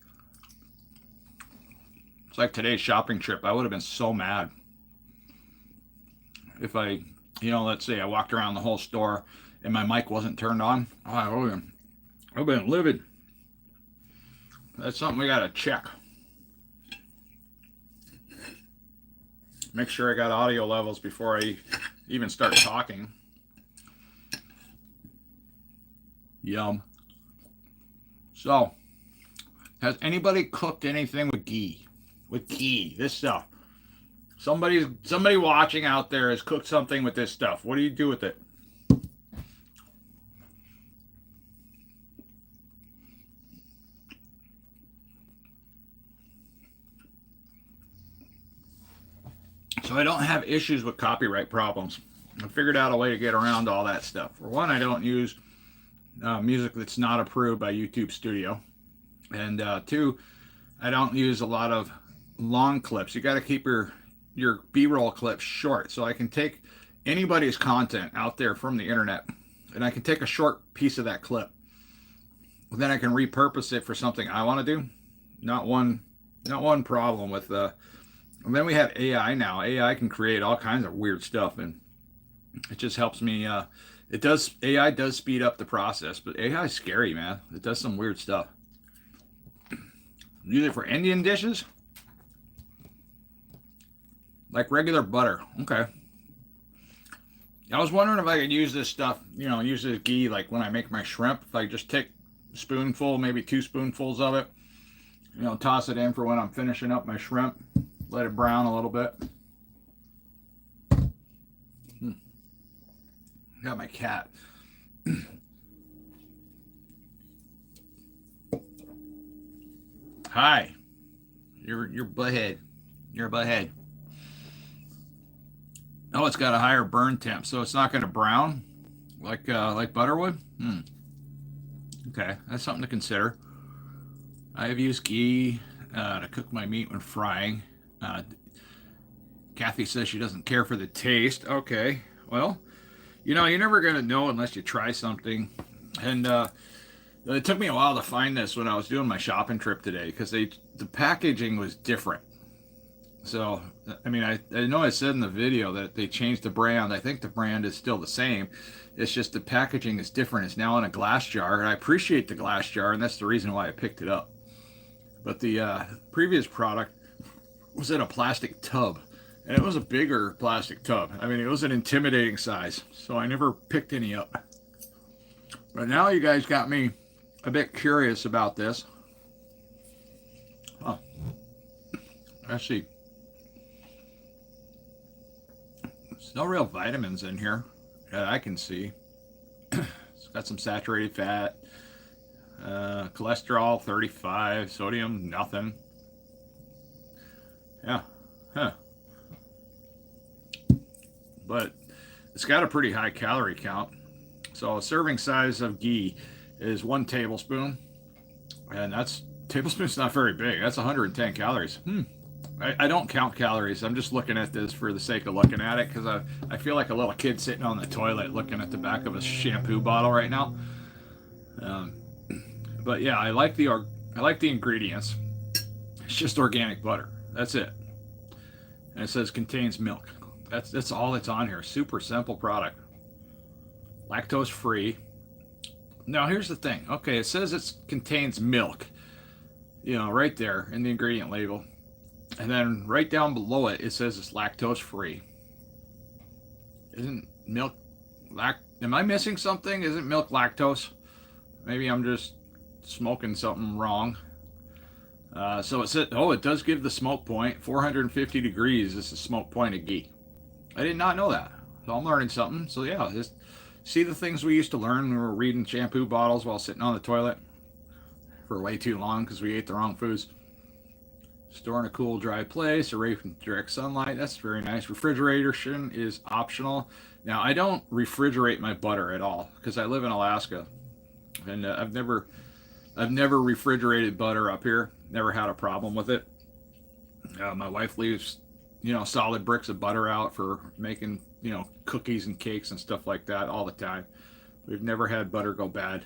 It's like today's shopping trip. I would have been so mad if I, you know, let's say I walked around the whole store and my mic wasn't turned on. Oh, I would have been livid. That's something we got to check. Make sure I got audio levels before I even start talking. Yum. So, has anybody cooked anything with ghee? With ghee, this stuff. Somebody watching out there has cooked something with this stuff. What do you do with it? So I don't have issues with copyright problems. I figured out a way to get around all that stuff. For one, I don't use music that's not approved by YouTube Studio. And 2, I don't use a lot of long clips. You got to keep your B-roll clips short. So I can take anybody's content out there from the internet, and I can take a short piece of that clip. Then I can repurpose it for something I want to do. Not one problem with and then we have AI now. AI can create all kinds of weird stuff, and it just helps me. AI does speed up the process, but AI is scary, man. It does some weird stuff. Use it for Indian dishes, like regular butter. Okay. I was wondering if I could use this stuff, you know, use this ghee like when I make my shrimp. If I just take a spoonful, maybe 2 spoonfuls of it, you know, toss it in for when I'm finishing up my shrimp. Let it brown a little bit. Got my cat. Hi. You're butthead. You're a butthead. Oh, it's got a higher burn temp, so it's not going to brown like butter would. Okay, that's something to consider. I have used ghee to cook my meat when frying. Kathy says she doesn't care for the taste. Okay, well, you're never going to know unless you try something. And it took me a while to find this when I was doing my shopping trip today because the packaging was different. So, I mean, I know I said in the video that they changed the brand. I think the brand is still the same. It's just the packaging is different. It's now in a glass jar, and I appreciate the glass jar, and that's the reason why I picked it up. But the previous product was in a plastic tub, and it was a bigger plastic tub. I mean, it was an intimidating size, so I never picked any up. But now you guys got me a bit curious about this. Oh, let's see. There's no real vitamins in here that I can see. It's got some saturated fat, cholesterol 35, sodium nothing. Yeah, huh. But it's got a pretty high calorie count. So a serving size of ghee is 1 tablespoon, and tablespoon's not very big. That's 110 calories. I don't count calories. I'm just looking at this for the sake of looking at it because I feel like a little kid sitting on the toilet looking at the back of a shampoo bottle right now. But yeah, I like the ingredients. It's just organic butter. That's it. And it says contains milk. That's all that's on here. Super simple product. Lactose free. Now here's the thing. Okay, it says it contains milk. Right there in the ingredient label. And then right down below it, it says it's lactose free. Isn't milk am I missing something? Isn't milk lactose? Maybe I'm just smoking something wrong. So it said, it does give the smoke point. 450 degrees is the smoke point of ghee. I did not know that. So I'm learning something. So yeah, just see the things we used to learn when we were reading shampoo bottles while sitting on the toilet for way too long because we ate the wrong foods. Store in a cool, dry place, away from direct sunlight. That's very nice. Refrigeration is optional. Now, I don't refrigerate my butter at all because I live in Alaska, and I've never refrigerated butter up here. Never had a problem with it. My wife leaves, solid bricks of butter out for making, cookies and cakes and stuff like that all the time. We've never had butter go bad,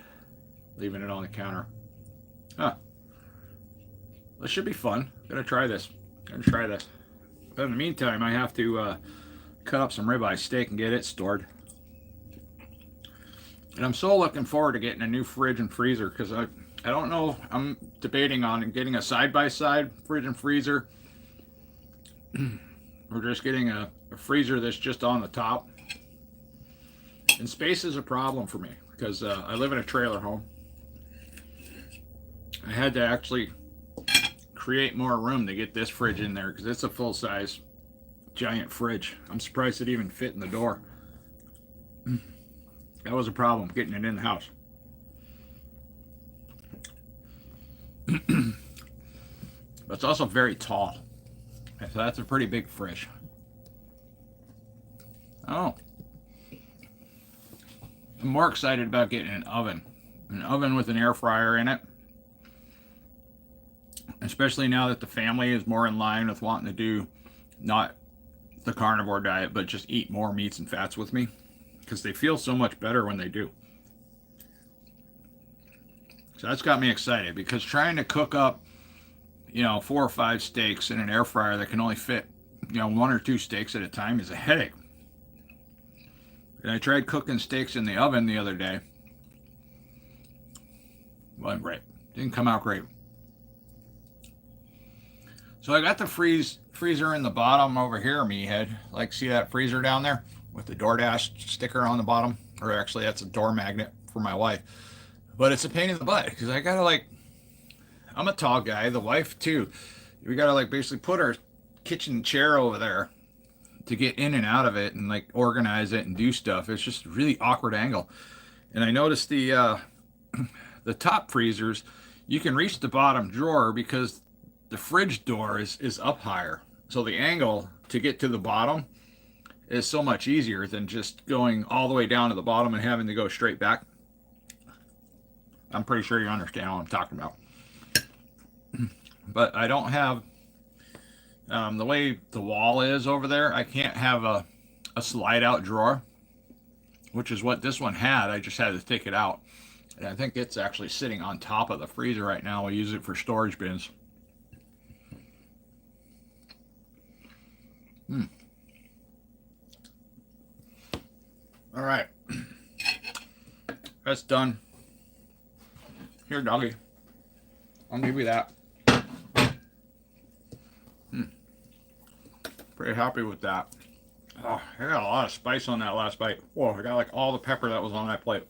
leaving it on the counter. This should be fun. Gonna try this. But in the meantime, I have to cut up some ribeye steak and get it stored. And I'm so looking forward to getting a new fridge and freezer because I don't know. I'm debating on getting a side-by-side fridge and freezer, or just getting a freezer that's just on the top. And space is a problem for me because I live in a trailer home. I had to actually create more room to get this fridge in there because it's a full-size giant fridge. I'm surprised it even fit in the door. That was a problem getting it in the house. But it's also very tall, so that's a pretty big fridge. I'm more excited about getting an oven with an air fryer in it. Especially now that the family is more in line with wanting to do not the carnivore diet, but just eat more meats and fats with me. Because they feel so much better when they do. So that's got me excited. Because trying to cook up, 4 or 5 steaks in an air fryer that can only fit, 1 or 2 steaks at a time is a headache. And I tried cooking steaks in the oven the other day. Wasn't great. Didn't come out great. So I got the freezer in the bottom over here, meathead. Like, see that freezer down there with the DoorDash sticker on the bottom? Or actually, that's a door magnet for my wife. But it's a pain in the butt because I gotta I'm a tall guy, the wife too. We gotta basically put our kitchen chair over there to get in and out of it and organize it and do stuff. It's just a really awkward angle. And I noticed the top freezers, you can reach the bottom drawer because the fridge door is up higher. So the angle to get to the bottom is so much easier than just going all the way down to the bottom and having to go straight back. I'm pretty sure you understand what I'm talking about. But I don't have, the way the wall is over there, I can't have a slide out drawer, which is what this one had. I just had to take it out. And I think it's actually sitting on top of the freezer right now. We use it for storage bins. All right. That's done. Here, doggy. I'll give you that. Pretty happy with that. Oh, I got a lot of spice on that last bite. Whoa, I got like all the pepper that was on that plate.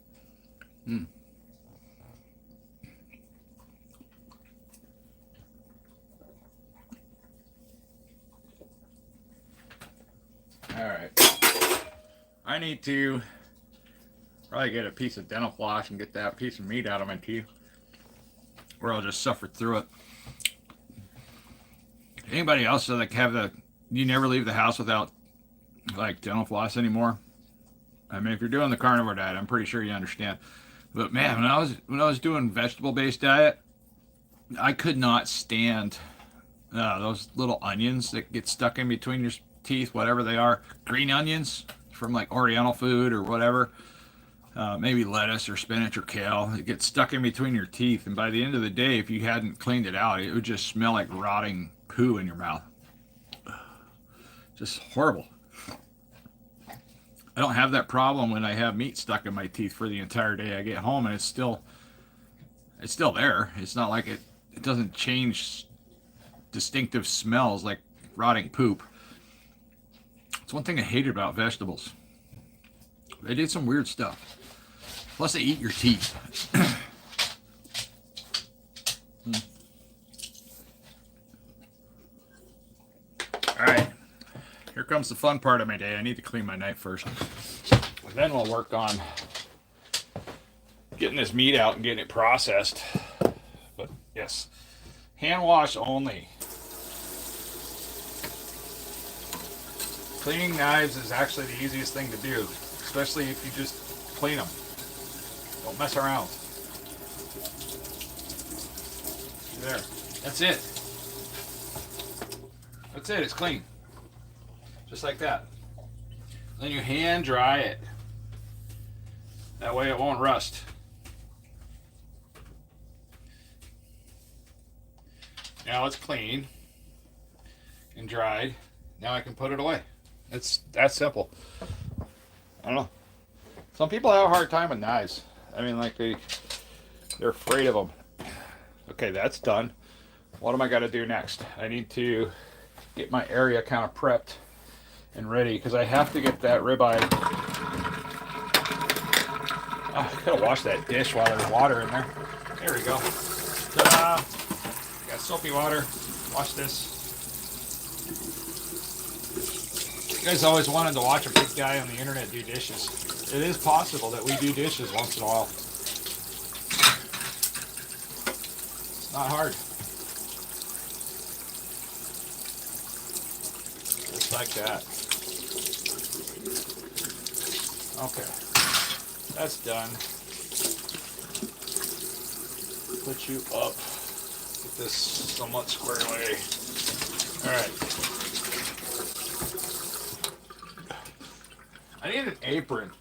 Alright. I need to probably get a piece of dental floss and get that piece of meat out of my teeth, or I'll just suffer through it. Anybody else that like you never leave the house without like dental floss anymore? I mean, if you're doing the carnivore diet, I'm pretty sure you understand. But man, when I was doing vegetable-based diet, I could not stand those little onions that get stuck in between your teeth, whatever they are. Green onions from like Oriental food or whatever. Maybe lettuce or spinach or kale. It gets stuck in between your teeth, and by the end of the day, if you hadn't cleaned it out, it would just smell like rotting poo in your mouth. Just horrible. I don't have that problem when I have meat stuck in my teeth for the entire day. I get home and it's still there. It's not like it doesn't change distinctive smells like rotting poop. It's one thing I hated about vegetables. They did some weird stuff. Plus they eat your teeth. Alright. Here comes the fun part of my day. I need to clean my knife first. And then we'll work on getting this meat out and getting it processed. But yes, hand wash only. Cleaning knives is actually the easiest thing to do, especially if you just clean them. Don't mess around. There. That's it. That's it. It's clean. Just like that. Then you hand dry it. That way it won't rust. Now it's clean and dried. Now I can put it away. It's that simple. I don't know. Some people have a hard time with knives. I mean, like they're afraid of them. Okay, that's done. What am I got to do next? I need to get my area kind of prepped and ready, because I have to get that ribeye. Oh, I gotta wash that dish while there's water in there. There we go. Ta-da! Got soapy water. Wash this. You guys always wanted to watch a big guy on the internet do dishes. It is possible that we do dishes once in a while. It's not hard. Just like that. Okay, that's done. Put you up. Get this somewhat squared away. Alright. I need an apron.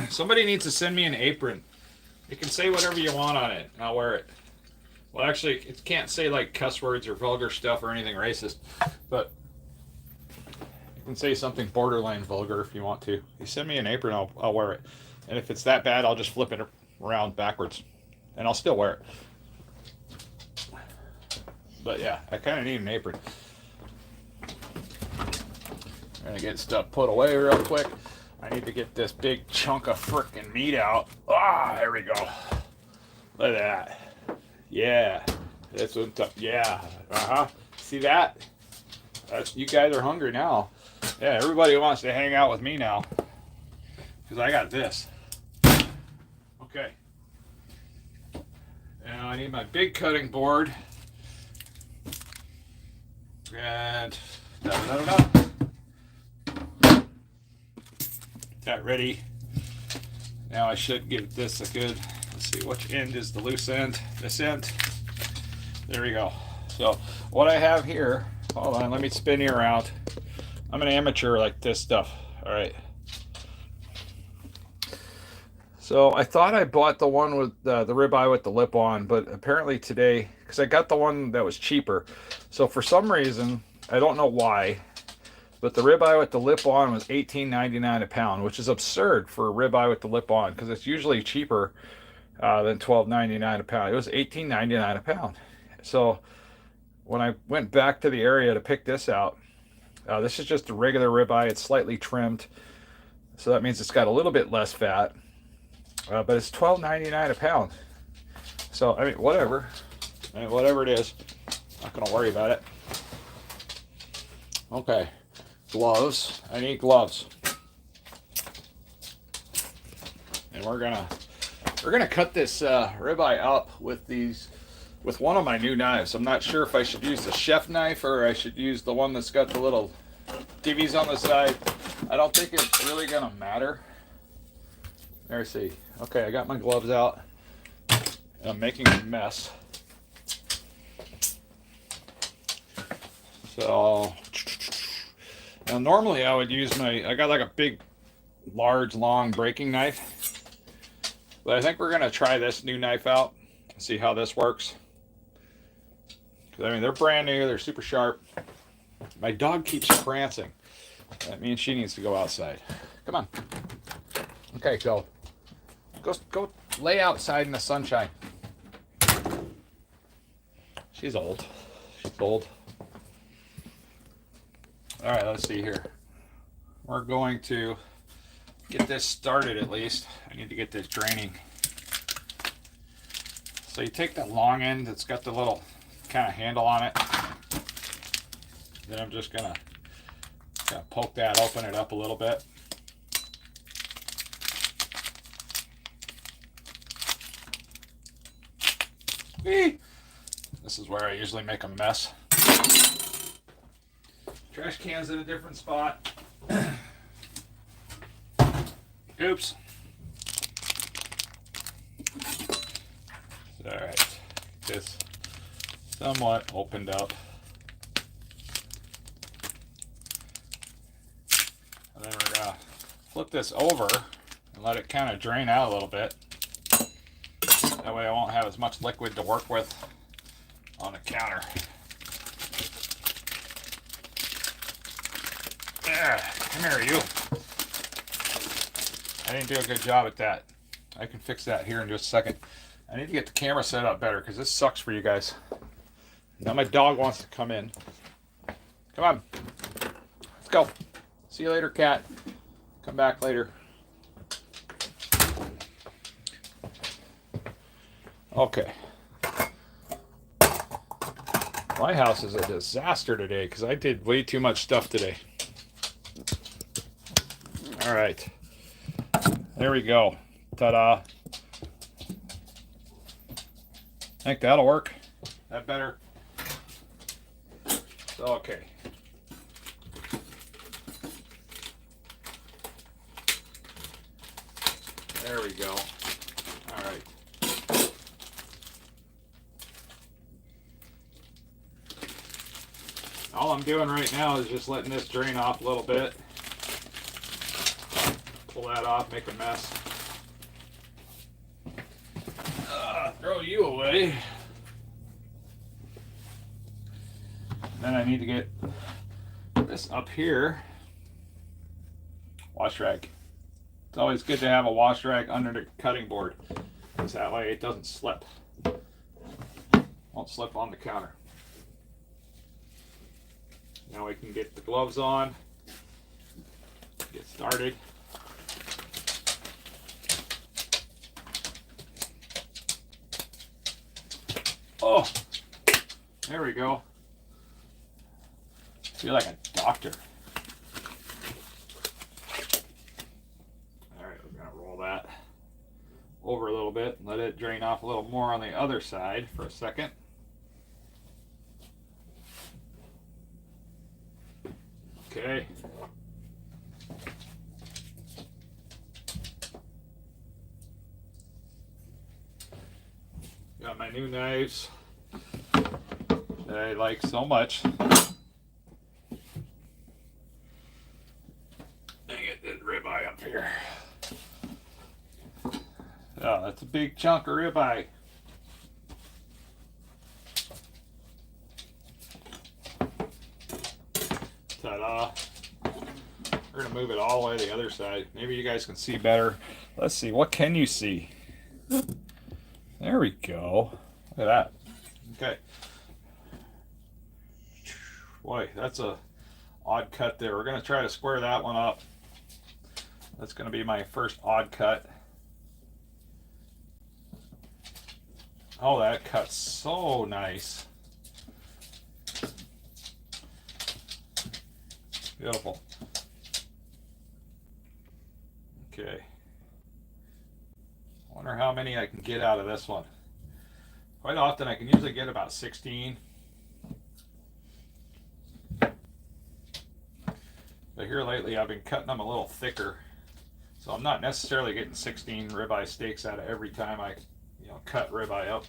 Somebody needs to send me an apron. You can say whatever you want on it, and I'll wear it. Well, actually, it can't say like cuss words or vulgar stuff or anything racist, but you can say something borderline vulgar if you want to. You send me an apron, I'll wear it. And if it's that bad, I'll just flip it around backwards, and I'll still wear it. But yeah, I kind of need an apron. I'm gonna get stuff put away real quick. I need to get this big chunk of frickin' meat out. Ah, there we go. Look at that. Yeah, that's what's up. Yeah, See that? You guys are hungry now. Yeah, everybody wants to hang out with me now, because I got this. Okay. Now I need my big cutting board. And that ready. Now I should give this a good, let's see, which end is the loose end? This end. There we go. So what I have here, hold on, let me spin you around. I'm an amateur like this stuff. All right. So I thought I bought the one with the ribeye with the lip on, but apparently today, because I got the one that was cheaper. So for some reason, I don't know why, but the ribeye with the lip on was $18.99 a pound, which is absurd for a ribeye with the lip on, because it's usually cheaper than $12.99 a pound. It was $18.99 a pound. So when I went back to the area to pick this out, this is just a regular ribeye. It's slightly trimmed, so that means it's got a little bit less fat. But it's $12.99 a pound. So, I mean, whatever. I mean, whatever it is, not going to worry about it. Okay. Gloves. I need gloves. And we're gonna cut this ribeye up with one of my new knives. I'm not sure if I should use the chef knife or I should use the one that's got the little divvies on the side. I don't think it's really gonna matter. Let's see. Okay, I got my gloves out. I'm making a mess. So now normally I would use I got like a big, large, long breaking knife. But I think we're gonna try this new knife out and see how this works. I mean, they're brand new, they're super sharp. My dog keeps prancing. That means she needs to go outside. Come on. Okay, go lay outside in the sunshine. She's old. She's old. All right, let's see here. We're going to get this started at least. I need to get this draining. So you take that long end that's got the little kind of handle on it. Then I'm just gonna poke that, open it up a little bit. This is where I usually make a mess. Trash can's in a different spot. Oops. Alright. This somewhat opened up. And then we're gonna flip this over and let it kind of drain out a little bit. That way I won't have as much liquid to work with on the counter. Come here, you. I didn't do a good job at that. I can fix that here in just a second. I need to get the camera set up better because this sucks for you guys. Now my dog wants to come in. Come on. Let's go. See you later, cat. Come back later. Okay. My house is a disaster today because I did way too much stuff today. All right. There we go. Ta-da. I think that'll work. That better? So, okay. There we go. All right. All I'm doing right now is just letting this drain off a little bit. Pull that off, make a mess. Throw you away. Then I need to get this up here. Wash rag. It's always good to have a wash rag under the cutting board, because that way it doesn't slip. Won't slip on the counter. Now we can get the gloves on. Get started. Oh, there we go. I feel like a doctor. All right, we're gonna roll that over a little bit and let it drain off a little more on the other side for a second. Okay. Got my new knives that I like so much. Get this ribeye up here. Oh, that's a big chunk of ribeye. Ta-da. We're gonna move it all the way to the other side. Maybe you guys can see better. Let's see, what can you see? There we go. Look at that. Okay. Boy, that's a odd cut there. We're gonna try to square that one up. That's gonna be my first odd cut. Oh, that cuts so nice. Beautiful. Okay. I wonder how many I can get out of this one. Quite often I can usually get about 16. But here lately I've been cutting them a little thicker. So I'm not necessarily getting 16 ribeye steaks out of every time I cut ribeye up.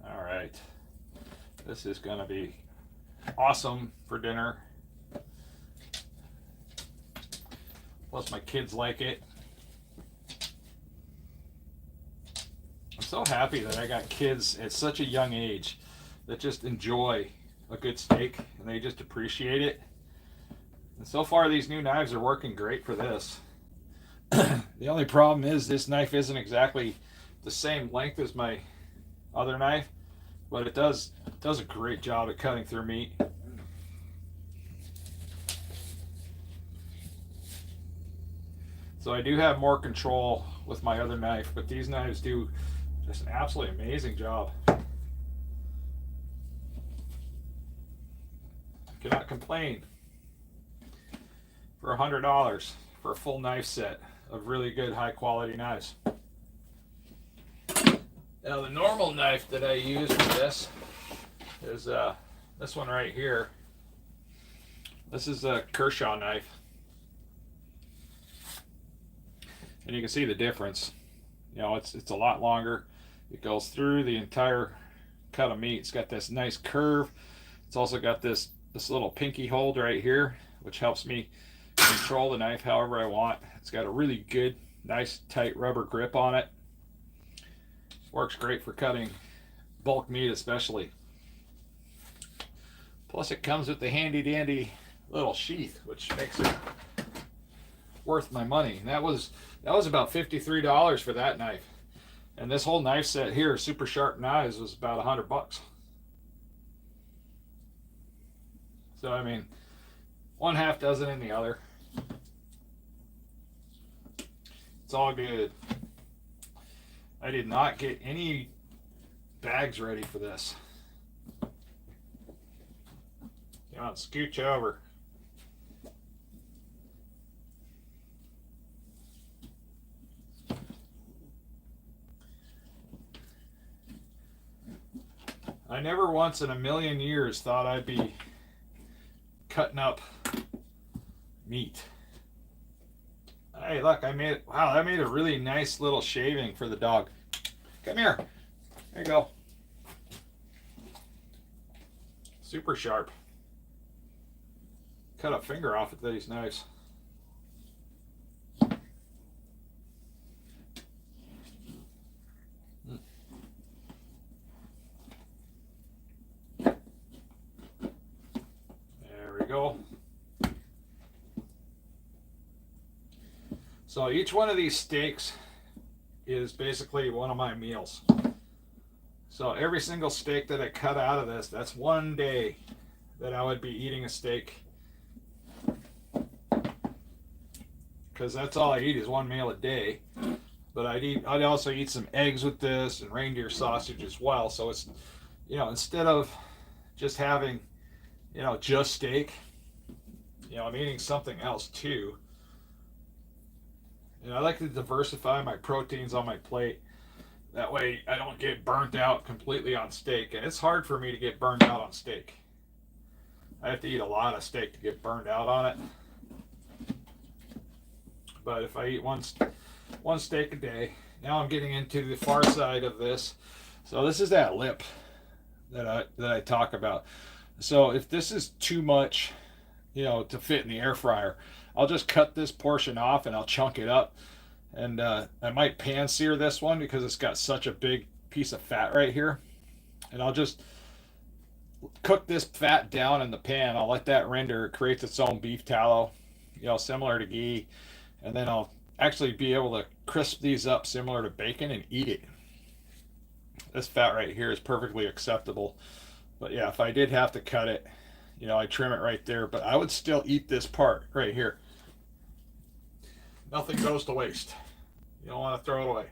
All right, this is going to be awesome for dinner. Plus my kids like it. I'm so happy that I got kids at such a young age that just enjoy a good steak and they just appreciate it. And so far these new knives are working great for this. The only problem is this knife isn't exactly the same length as my other knife, but it does a great job at cutting through meat. So I do have more control with my other knife, but these knives do just an absolutely amazing job. Cannot complain for $100 for a full knife set of really good high quality knives. Now the normal knife that I use for this is this one right here. This is a Kershaw knife. And you can see the difference. You know, it's a lot longer. It goes through the entire cut of meat. It's got this nice curve. It's also got this little pinky hold right here, which helps me control the knife however I want. It's got a really good, nice, tight rubber grip on it. Works great for cutting bulk meat especially. Plus it comes with the handy dandy little sheath, which makes it worth my money. And that was about $53 for that knife. And this whole knife set here, super sharp knives, was about $100. So I mean, one half dozen in the other. It's all good. I did not get any bags ready for this. Come on, scooch over. I never once in a million years thought I'd be cutting up meat. Hey, look, I made, wow, I made a really nice little shaving for the dog. Come here. There you go. Super sharp. Cut a finger off with these knives. There we go. So each one of these steaks is basically one of my meals. So every single steak that I cut out of this, that's one day that I would be eating a steak. Because that's all I eat is one meal a day. But I'd also eat some eggs with this and reindeer sausage as well. So it's, you know, instead of just having, you know, just steak, you know, I'm eating something else too. And I like to diversify my proteins on my plate. That way I don't get burnt out completely on steak. And it's hard for me to get burned out on steak. I have to eat a lot of steak to get burned out on it. But if I eat one steak a day, now I'm getting into the far side of this. So this is that lip that I talk about. So if this is too much, you know, to fit in the air fryer, I'll just cut this portion off and I'll chunk it up. And I might pan sear this one because it's got such a big piece of fat right here. And I'll just cook this fat down in the pan. I'll let that render. It creates its own beef tallow, you know, similar to ghee. And then I'll actually be able to crisp these up similar to bacon and eat it. This fat right here is perfectly acceptable. But yeah, if I did have to cut it, you know, I trim it right there. But I would still eat this part right here. Nothing goes to waste. You don't want to throw it away.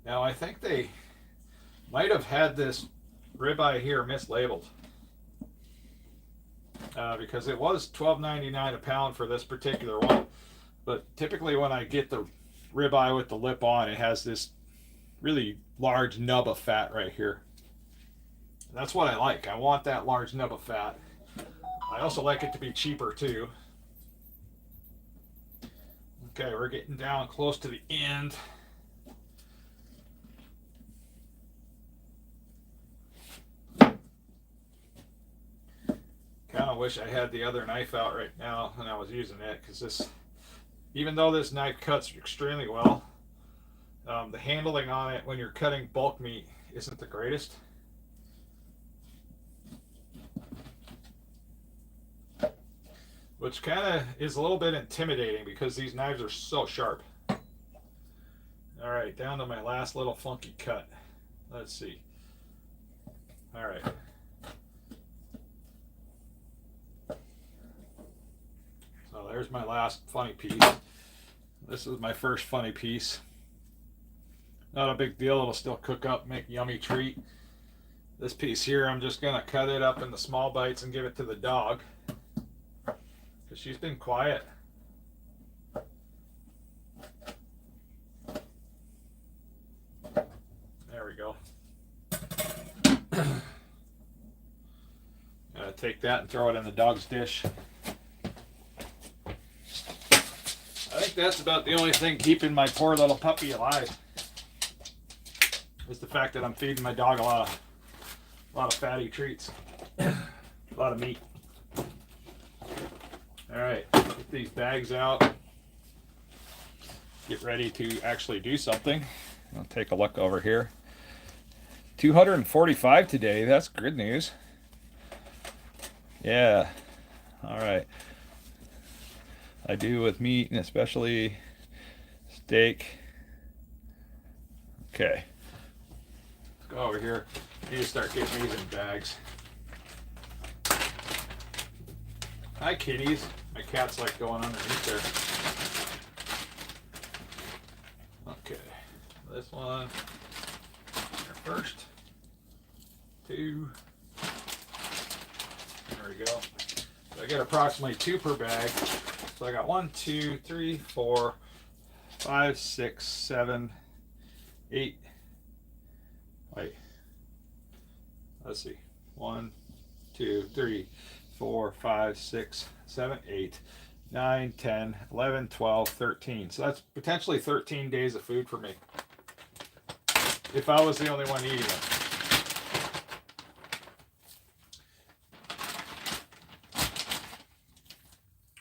Now I think they might have had this ribeye here mislabeled. Because it was $12.99 a pound for this particular one. But typically when I get the ribeye with the lip on, it has this really large nub of fat right here. That's what I like. I want that large nub of fat. I also like it to be cheaper too. Okay, we're getting down close to the end. Kind of wish I had the other knife out right now when I was using it, because this, even though this knife cuts extremely well, the handling on it when you're cutting bulk meat isn't the greatest. Which kind of is a little bit intimidating because these knives are so sharp. All right, down to my last little funky cut. Let's see. All right. So there's my last funny piece. This is my first funny piece. Not a big deal, it'll still cook up, make a yummy treat. This piece here, I'm just gonna cut it up into small bites and give it to the dog. Because she's been quiet. There we go. Gotta take that and throw it in the dog's dish. I think that's about the only thing keeping my poor little puppy alive. Is the fact that I'm feeding my dog a lot of fatty treats. A lot of meat. Alright, get these bags out. Get ready to actually do something. I'll take a look over here. 245 today, that's good news. Yeah, alright. I do with meat and especially steak. Okay. Let's go over here. I need to start getting these in bags. Hi kitties. My cat's like going underneath there. Okay. This one here first. 2. There we go. So I get approximately 2 per bag. So I got 1, 2, 3, 4, 5, 6, 7, 8. Wait. Let's see. 1, 2, 3, 4, 5, 6, 7, 8, 9, 10, 11, 12, 13. So that's potentially 13 days of food for me. If I was the only one eating it.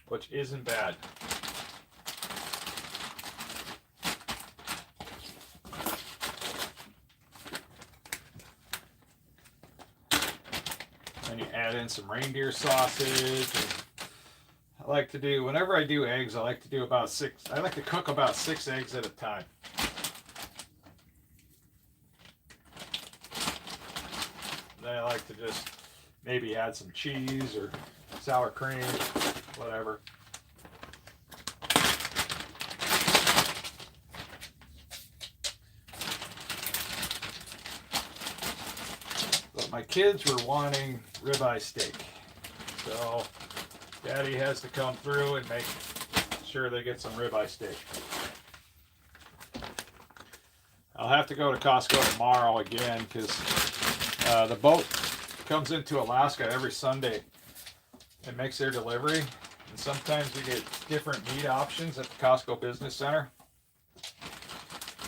Which isn't bad. Then you add in some reindeer sausage. And I like to do, whenever I do eggs, I like to do about 6. I like to cook about 6 eggs at a time. Then I like to just maybe add some cheese or sour cream, whatever. But my kids were wanting ribeye steak. So Daddy has to come through and make sure they get some ribeye steak. I'll have to go to Costco tomorrow again because the boat comes into Alaska every Sunday and makes their delivery. And sometimes we get different meat options at the Costco Business Center.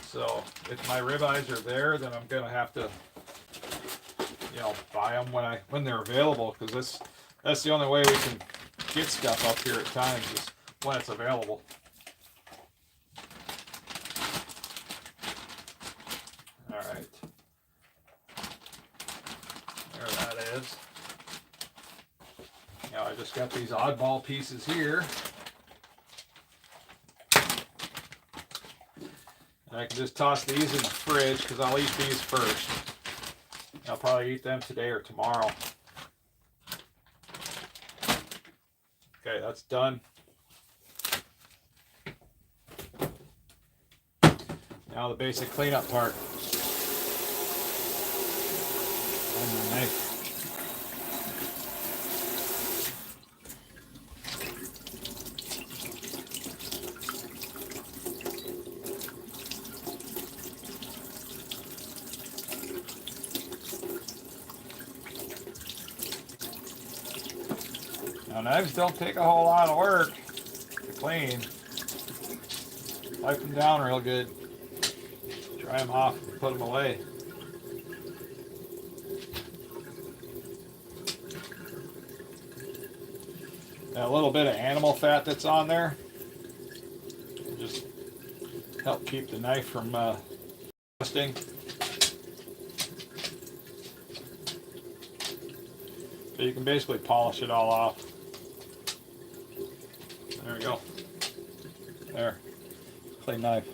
So if my ribeyes are there, then I'm gonna have to, you know, buy them when they're available, because that's the only way we can get stuff up here at times, is when it's available. All right, there that is. Now I just got these oddball pieces here. And I can just toss these in the fridge because I'll eat these first. I'll probably eat them today or tomorrow. Okay, that's done. Now the basic cleanup part. And the knife. Now, knives don't take a whole lot of work to clean. Wipe them down real good. Dry them off and put them away. That little bit of animal fat that's on there just help keep the knife from rusting. So you can basically polish it all off. There we go. There. Clean knife.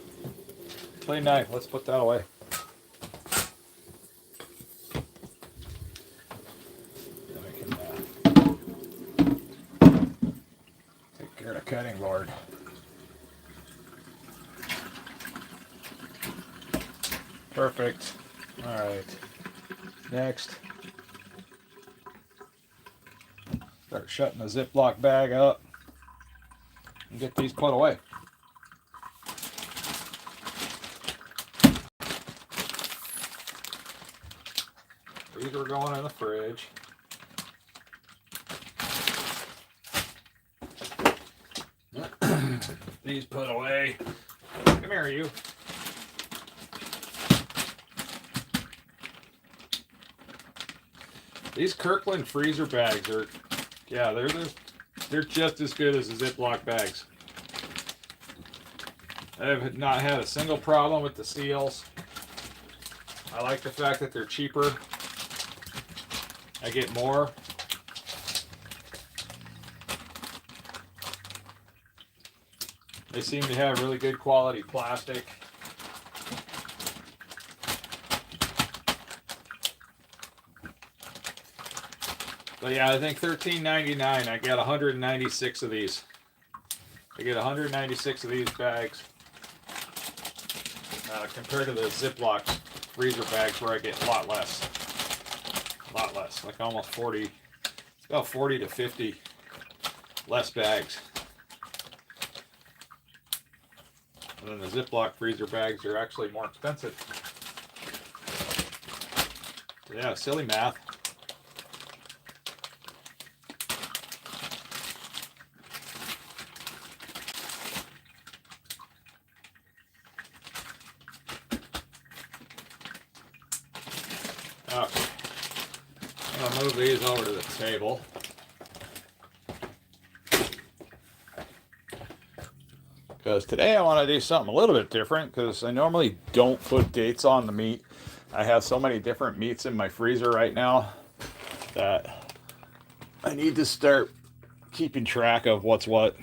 Clean knife. Let's put that away. Then we can take care of the cutting board. Perfect. All right. Next. Start shutting the Ziploc bag up and get these put away. These are going in the fridge. These put away. Come here, you. These Kirkland freezer bags are, yeah, they're just as good as the Ziploc bags. I have not had a single problem with the seals. I like the fact that they're cheaper. I get more. They seem to have really good quality plastic. But yeah, I think $13.99. I get 196 of these. I get 196 of these bags compared to the Ziploc freezer bags where I get a lot less. A lot less, like almost 40, about 40 to 50 less bags. And then the Ziploc freezer bags are actually more expensive. So yeah, silly math. Okay, I'm gonna move these over to the table. Because today I want to do something a little bit different, because I normally don't put dates on the meat. I have so many different meats in my freezer right now that I need to start keeping track of what's what.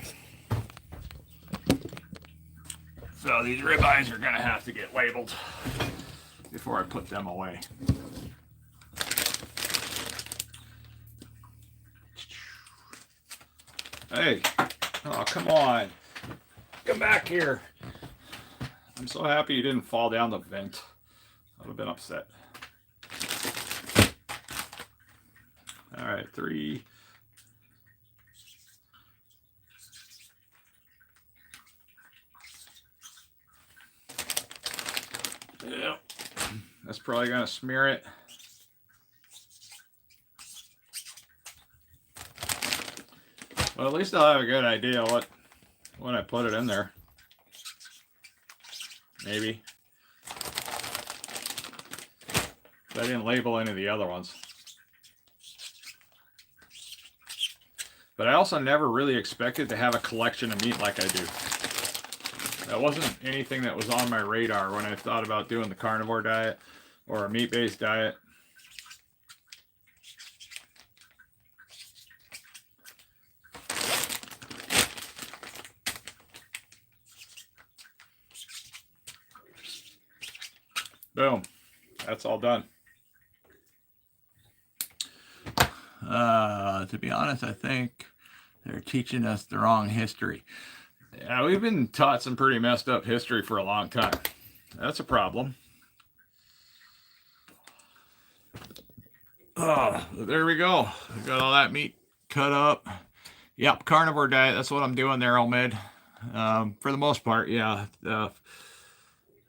So these ribeyes are going to have to get labeled before I put them away. Hey, oh, come on. Come back here. I'm so happy you didn't fall down the vent. I would have been upset. All right, 3. Yeah, that's probably gonna smear it. Well, at least I'll have a good idea when I put it in there. Maybe. I didn't label any of the other ones. But I also never really expected to have a collection of meat like I do. That wasn't anything that was on my radar when I thought about doing the carnivore diet or a meat-based diet. Boom. That's all done. To be honest, I think they're teaching us the wrong history. Yeah, we've been taught some pretty messed up history for a long time. That's a problem. Oh, there we go. We got all that meat cut up. Yep, carnivore diet. That's what I'm doing there, OMAD. For the most part, yeah.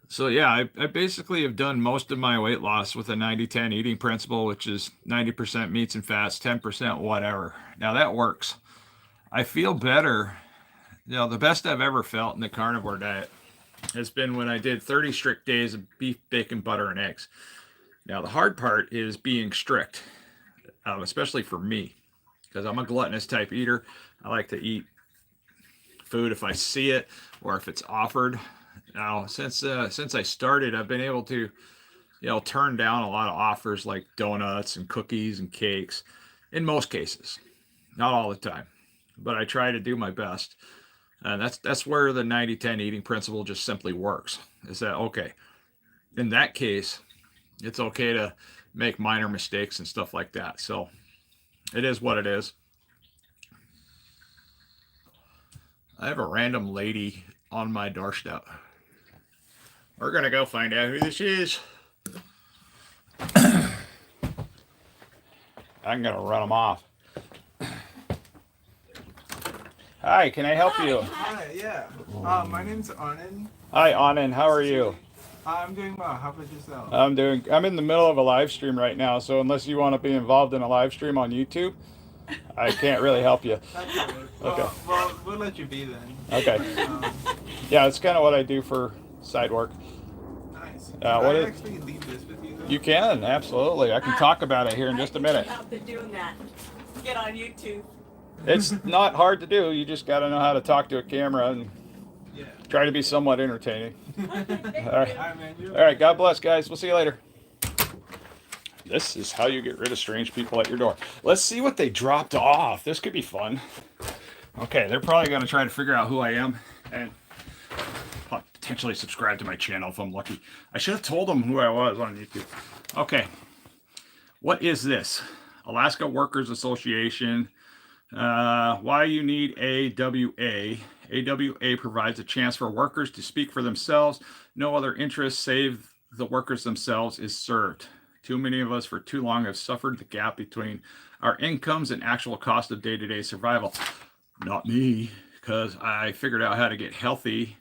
So yeah, I basically have done most of my weight loss with a 90-10 eating principle, which is 90% meats and fats, 10% whatever. Now that works. I feel better. You know, the best I've ever felt in the carnivore diet has been when I did 30 strict days of beef, bacon, butter, and eggs. Now the hard part is being strict, especially for me, because I'm a gluttonous type eater. I like to eat food if I see it or if it's offered. Now, since I started, I've been able to, turn down a lot of offers like donuts and cookies and cakes, in most cases, not all the time, but I try to do my best. And that's where the 90-10 eating principle just simply works. Is that okay? In that case, it's okay to make minor mistakes and stuff like that. So it is what it is. I have a random lady on my doorstep. We're going to go find out who this is. I'm going to run them off. Hi, can I help you? Hi, yeah. My name's Anand. Hi, Anand. How are you? I'm doing well. How about yourself? I'm in the middle of a live stream right now, so unless you want to be involved in a live stream on YouTube, I can't really help you. That's good. Okay. Well, we'll let you be then. Okay. Yeah, it's kind of what I do for side work. Nice. Can I actually leave this with you, though? You can, absolutely. I can talk about it here in just a minute. I've been doing that. Get on YouTube. It's not hard to do. You just got to know how to talk to a camera and try to be somewhat entertaining. All right. All right. God bless, guys. We'll see you later. This is how you get rid of strange people at your door. Let's see what they dropped off. This could be fun. Okay, they're probably going to try to figure out who I am and potentially subscribe to my channel if I'm lucky. I should have told them who I was on YouTube. Okay. What is this? Alaska Workers Association. Why you need AWA. AWA provides a chance for workers to speak for themselves. No other interest save the workers themselves is served. Too many of us for too long have suffered the gap between our incomes and actual cost of day-to-day survival. Not me, because I figured out how to get healthy.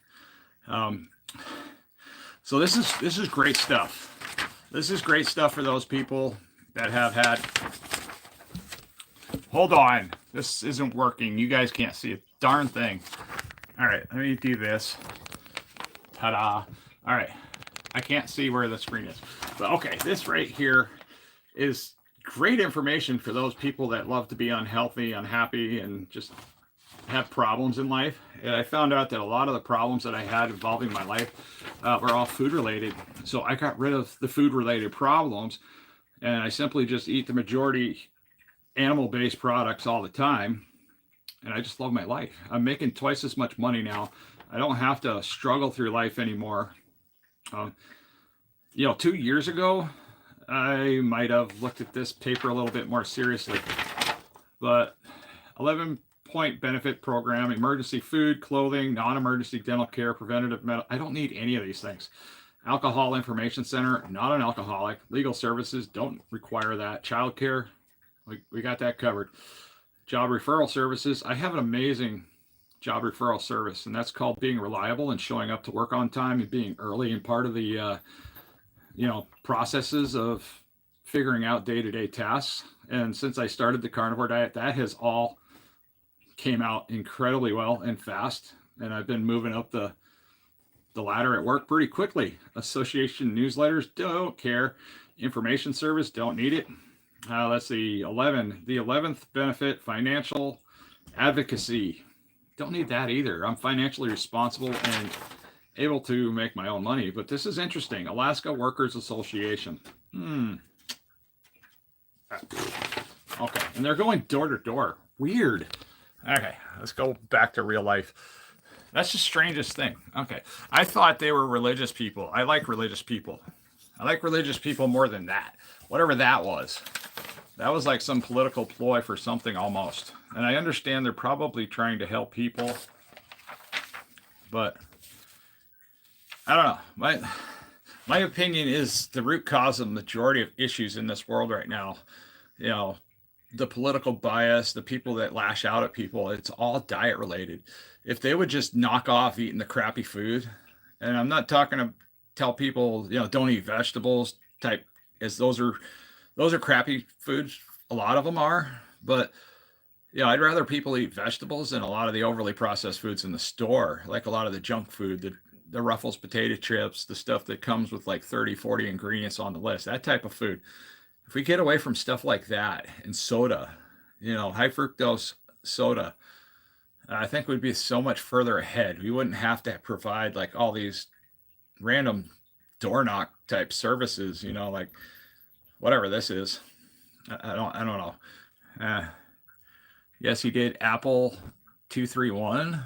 So this is great stuff. This is great stuff for those people that have had... Hold on. This isn't working. You guys can't see a darn thing. All right, let me do this. Ta-da. All right. I can't see where the screen is. But okay, this right here is great information for those people that love to be unhealthy, unhappy, and just have problems in life. And I found out that a lot of the problems that I had involving my life were all food related. So I got rid of the food related problems, and I simply just eat the majority animal-based products all the time, and I just love my life. I'm making twice as much money now. I don't have to struggle through life anymore. 2 years ago, I might have looked at this paper a little bit more seriously, but 11-point benefit program, emergency food, clothing, non-emergency dental care, preventative medical. I don't need any of these things. Alcohol information center, not an alcoholic. Legal services, don't require that. Child care, we got that covered. Job referral services. I have an amazing job referral service, and that's called being reliable and showing up to work on time and being early and part of the processes of figuring out day-to-day tasks. And since I started the carnivore diet, that has all came out incredibly well and fast. And I've been moving up the ladder at work pretty quickly. Association newsletters, don't care. Information service, don't need it. Let's see, 11. The 11th benefit, financial advocacy. Don't need that either. I'm financially responsible and able to make my own money. But this is interesting. Alaska Workers Association. Okay, and they're going door to door. Weird. Okay, let's go back to real life. That's the strangest thing. Okay, I thought they were religious people. I like religious people. I like religious people more than that. Whatever that was. That was like some political ploy for something almost. And I understand they're probably trying to help people. But I don't know. My opinion is the root cause of the majority of issues in this world right now. The political bias, the people that lash out at people, it's all diet related. If they would just knock off eating the crappy food, and I'm not talking to tell people, don't eat vegetables type, as those are crappy foods. A lot of them are, but I'd rather people eat vegetables than a lot of the overly processed foods in the store, like a lot of the junk food, the Ruffles potato chips, the stuff that comes with like 30, 40 ingredients on the list, that type of food. If we get away from stuff like that and soda, high fructose soda, I think we'd be so much further ahead. We wouldn't have to provide like all these random door knock type services, like whatever this is. I don't know. Yes, he did. Apple 231.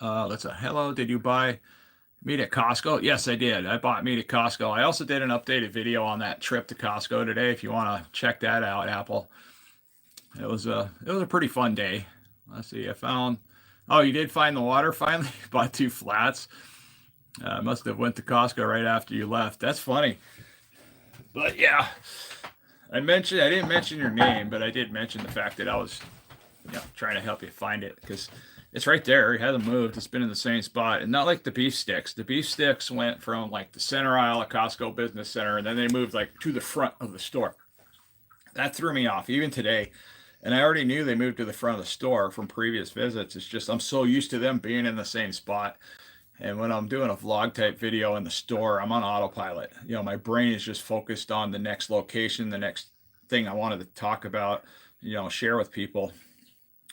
Let's say, hello, did you buy meat at Costco? Yes, I did. I bought meat at Costco. I also did an updated video on that trip to Costco today. If you want to check that out, Apple. It was a pretty fun day. Let's see. I found. Oh, you did find the water finally? Bought 2 flats. Must have went to Costco right after you left. That's funny. But yeah, I didn't mention your name, but I did mention the fact that I was, trying to help you find it because it's right there. It hasn't moved. It's been in the same spot. And not like the beef sticks. The beef sticks went from like the center aisle at Costco Business Center, and then they moved like to the front of the store. That threw me off even today. And I already knew they moved to the front of the store from previous visits. It's just I'm so used to them being in the same spot. And when I'm doing a vlog type video in the store, I'm on autopilot. My brain is just focused on the next location, the next thing I wanted to talk about, share with people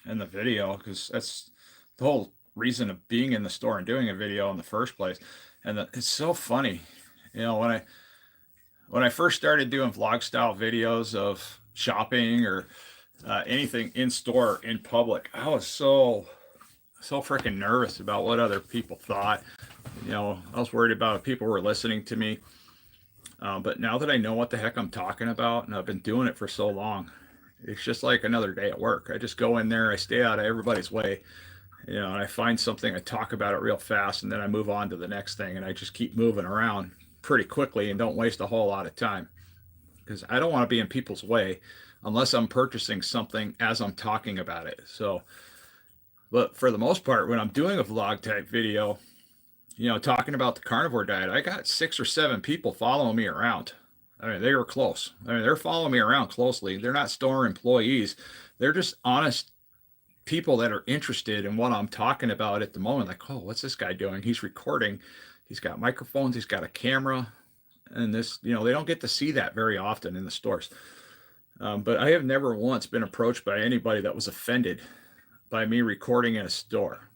in the video, because that's the whole reason of being in the store and doing a video in the first place. And it's so funny, when I first started doing vlog style videos of shopping or anything in store in public, I was so freaking nervous about what other people thought. I was worried about if people were listening to me. But now that I know what the heck I'm talking about, and I've been doing it for so long, it's just like another day at work. I just go in there, I stay out of everybody's way, and I find something, I talk about it real fast, and then I move on to the next thing, and I just keep moving around pretty quickly and don't waste a whole lot of time, because I don't want to be in people's way unless I'm purchasing something as I'm talking about it. So, but for the most part, when I'm doing a vlog type video, talking about the carnivore diet, I got 6 or 7 people following me around. I mean, they were close. I mean, they're following me around closely. They're not store employees. They're just honest people that are interested in what I'm talking about at the moment. Like, oh, what's this guy doing? He's recording. He's got microphones. He's got a camera. And this, they don't get to see that very often in the stores. But I have never once been approached by anybody that was offended by me recording in a store.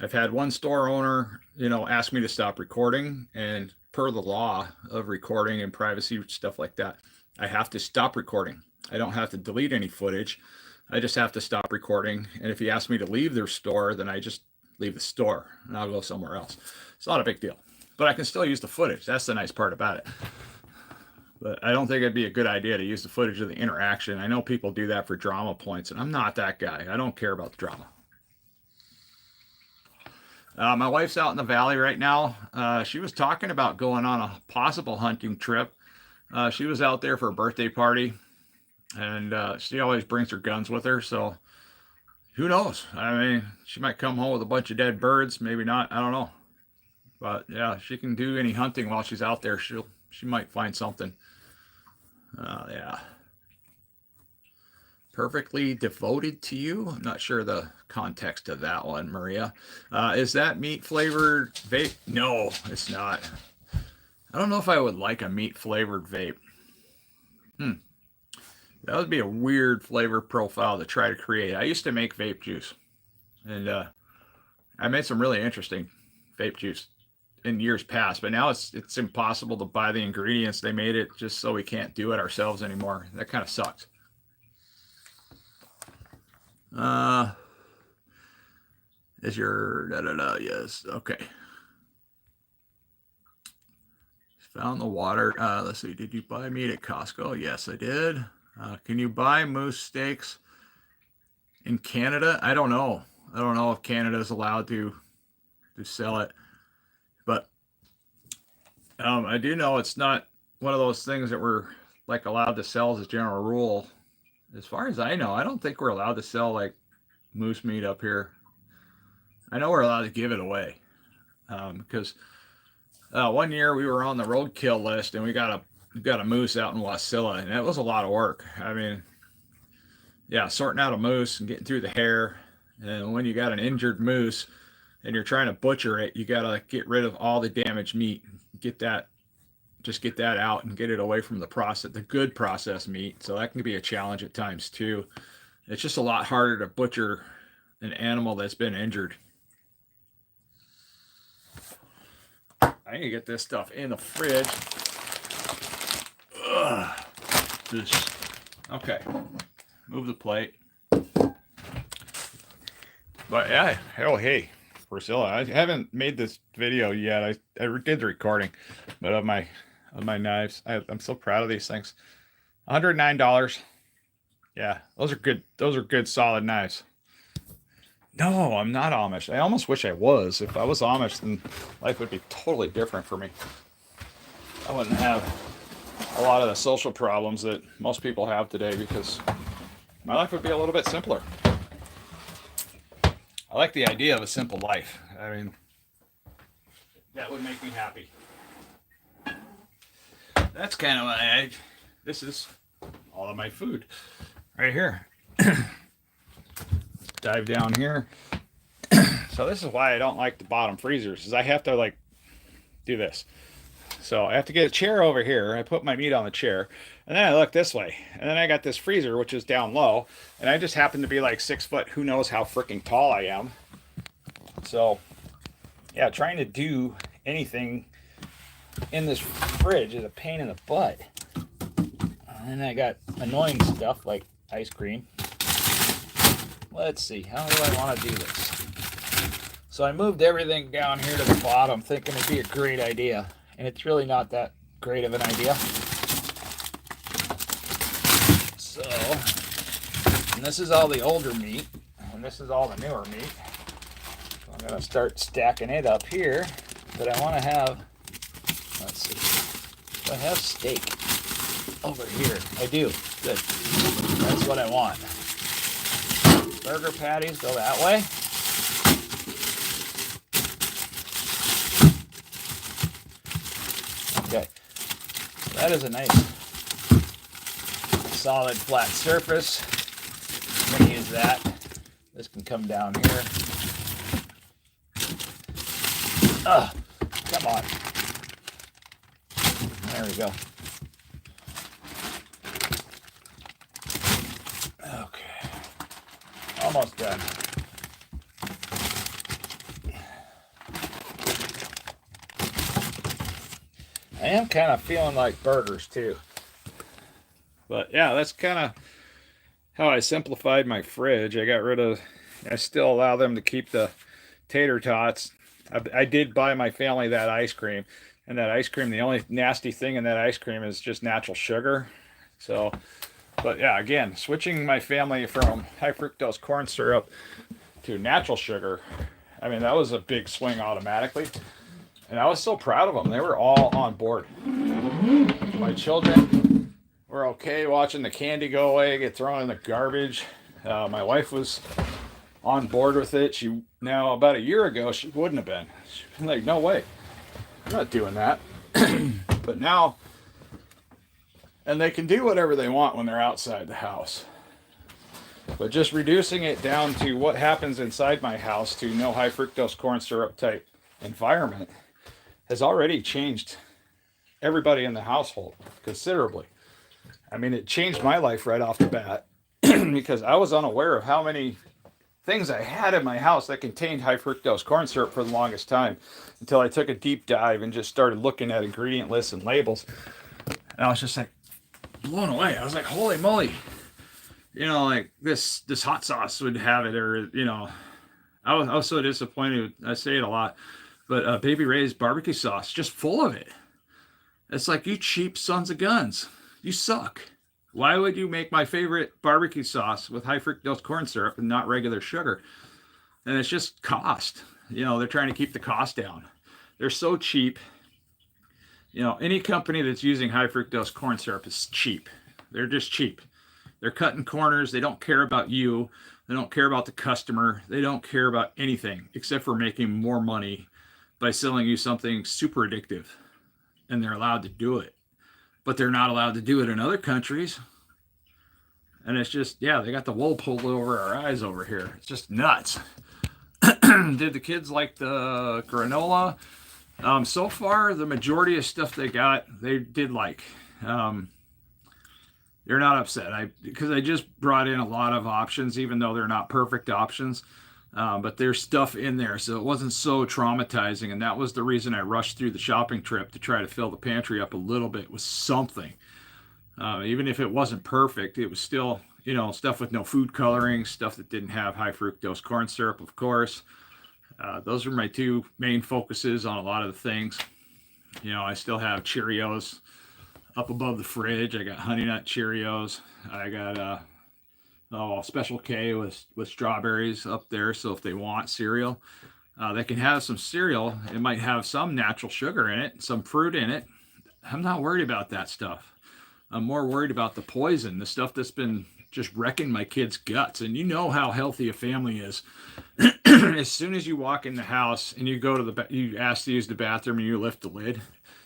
I've had one store owner, ask me to stop recording, and per the law of recording and privacy stuff like that, I have to stop recording. I don't have to delete any footage. I just have to stop recording. And if he asks me to leave their store, then I just leave the store and I'll go somewhere else. It's not a big deal, but I can still use the footage. That's the nice part about it. But I don't think it'd be a good idea to use the footage of the interaction. I know people do that for drama points, and I'm not that guy. I don't care about the drama. My wife's out in the valley right now. She was talking about going on a possible hunting trip. She was out there for a birthday party, and she always brings her guns with her. So who knows? I mean, she might come home with a bunch of dead birds. Maybe not. I don't know. But yeah, she can do any hunting while she's out there. She might find something. Yeah. Perfectly devoted to you. I'm not sure the context of that one, Maria. Is that meat flavored vape? No, it's not. I don't know if I would like a meat flavored vape. That would be a weird flavor profile to try to create. I used to make vape juice, and I made some really interesting vape juice in years past, but now it's impossible to buy the ingredients. They made it just so we can't do it ourselves anymore. That kind of sucks. Is your yes, okay. Found the water. Let's see, did you buy meat at Costco? Yes, I did. Can you buy moose steaks in Canada? I don't know. I don't know if Canada is allowed to sell it, but I do know it's not one of those things that we're like allowed to sell as a general rule. As far as I know, I don't think we're allowed to sell like moose meat up here. I know we're allowed to give it away because one year we were on the roadkill list and we got a moose out in Wasilla, and that was a lot of work. I mean, yeah, sorting out a moose and getting through the hair, and when you got an injured moose and you're trying to butcher it, you got to get rid of all the damaged meat, get that out and get it away from the good processed meat. So that can be a challenge at times too. It's just a lot harder to butcher an animal that's been injured. I need to get this stuff in the fridge. Okay, move the plate. But yeah, hey, Priscilla, I haven't made this video yet. I did the recording, but of my knives, I'm so proud of these things. $109. Yeah, those are good. Those are good, solid knives. No, I'm not Amish. I almost wish I was. If I was Amish, then life would be totally different for me. I wouldn't have a lot of the social problems that most people have today because my life would be a little bit simpler. I like the idea of a simple life. I mean, that would make me happy. That's kind of why this is all of my food right here. Dive down here. So this is why I don't like the bottom freezers, is I have to like do this. So I have to get a chair over here. I put my meat on the chair, and then I look this way, and then I got this freezer which is down low, and I just happen to be like 6 foot. Who knows how freaking tall I am? So yeah, trying to do anything in this fridge is a pain in the butt. And I got annoying stuff like ice cream. Let's see, how do I want to do this? So I moved everything down here to the bottom thinking it'd be a great idea, and it's really not that great of an idea. So, and this is all the older meat, and this is all the newer meat. So I'm going to start stacking it up here, but I want to have, let's see, do I have steak over here? I do, good. That's what I want. Burger patties go that way. Okay, so that is a nice solid flat surface. I'm going to use that. This can come down here. Come on. There we go. Okay, almost done. I am kind of feeling like burgers too. But yeah, that's kind of how I simplified my fridge. I still allow them to keep the tater tots. I did buy my family that ice cream. And that ice cream, the only nasty thing in that ice cream is just natural sugar. So, but yeah, again, switching my family from high fructose corn syrup to natural sugar, I mean, that was a big swing automatically. And I was so proud of them. They were all on board. My children were okay watching the candy go away, get thrown in the garbage. My wife was on board with it. Now, about a year ago, she wouldn't have been. She'd been like, no way. I'm not doing that. But now, and they can do whatever they want when they're outside the house. But just reducing it down to what happens inside my house to no high fructose corn syrup type environment has already changed everybody in the household considerably. I mean, it changed my life right off the bat because I was unaware of how many things I had in my house that contained high fructose corn syrup for the longest time until I took a deep dive and just started looking at ingredient lists and labels. And I was just like blown away. I was like, holy moly. You know, like this hot sauce would have it, or, you know, I was so disappointed. I say it a lot, but Baby Ray's barbecue sauce, just full of it. It's like, you cheap sons of guns. You suck. Why would you make my favorite barbecue sauce with high fructose corn syrup and not regular sugar? And it's just cost. You know, they're trying to keep the cost down. They're so cheap. You know, any company that's using high fructose corn syrup is cheap. They're just cheap. They're cutting corners. They don't care about you. They don't care about the customer. They don't care about anything except for making more money by selling you something super addictive. And they're allowed to do it. But they're not allowed to do it in other countries. And it's just, yeah, they got the wool pulled over our eyes over here. It's just nuts. Did the kids like the granola? So far, the majority of stuff they got, they did like. They're not upset. Because I just brought in a lot of options, even though they're not perfect options. But there's stuff in there, so it wasn't so traumatizing. And that was the reason I rushed through the shopping trip, to try to fill the pantry up a little bit with something. Even if it wasn't perfect, it was still, you know, stuff with no food coloring, stuff that didn't have high fructose corn syrup, of course. Those are my two main focuses on a lot of the things. You know, I still have Cheerios up above the fridge. I got Honey Nut Cheerios. I got Special K with strawberries up there. So if they want cereal, they can have some cereal. It might have some natural sugar in it, some fruit in it. I'm not worried about that stuff. I'm more worried about the poison, the stuff that's been just wrecking my kids' guts. And you know how healthy a family is. As soon as you walk in the house and you go to you ask to use the bathroom and you lift the lid,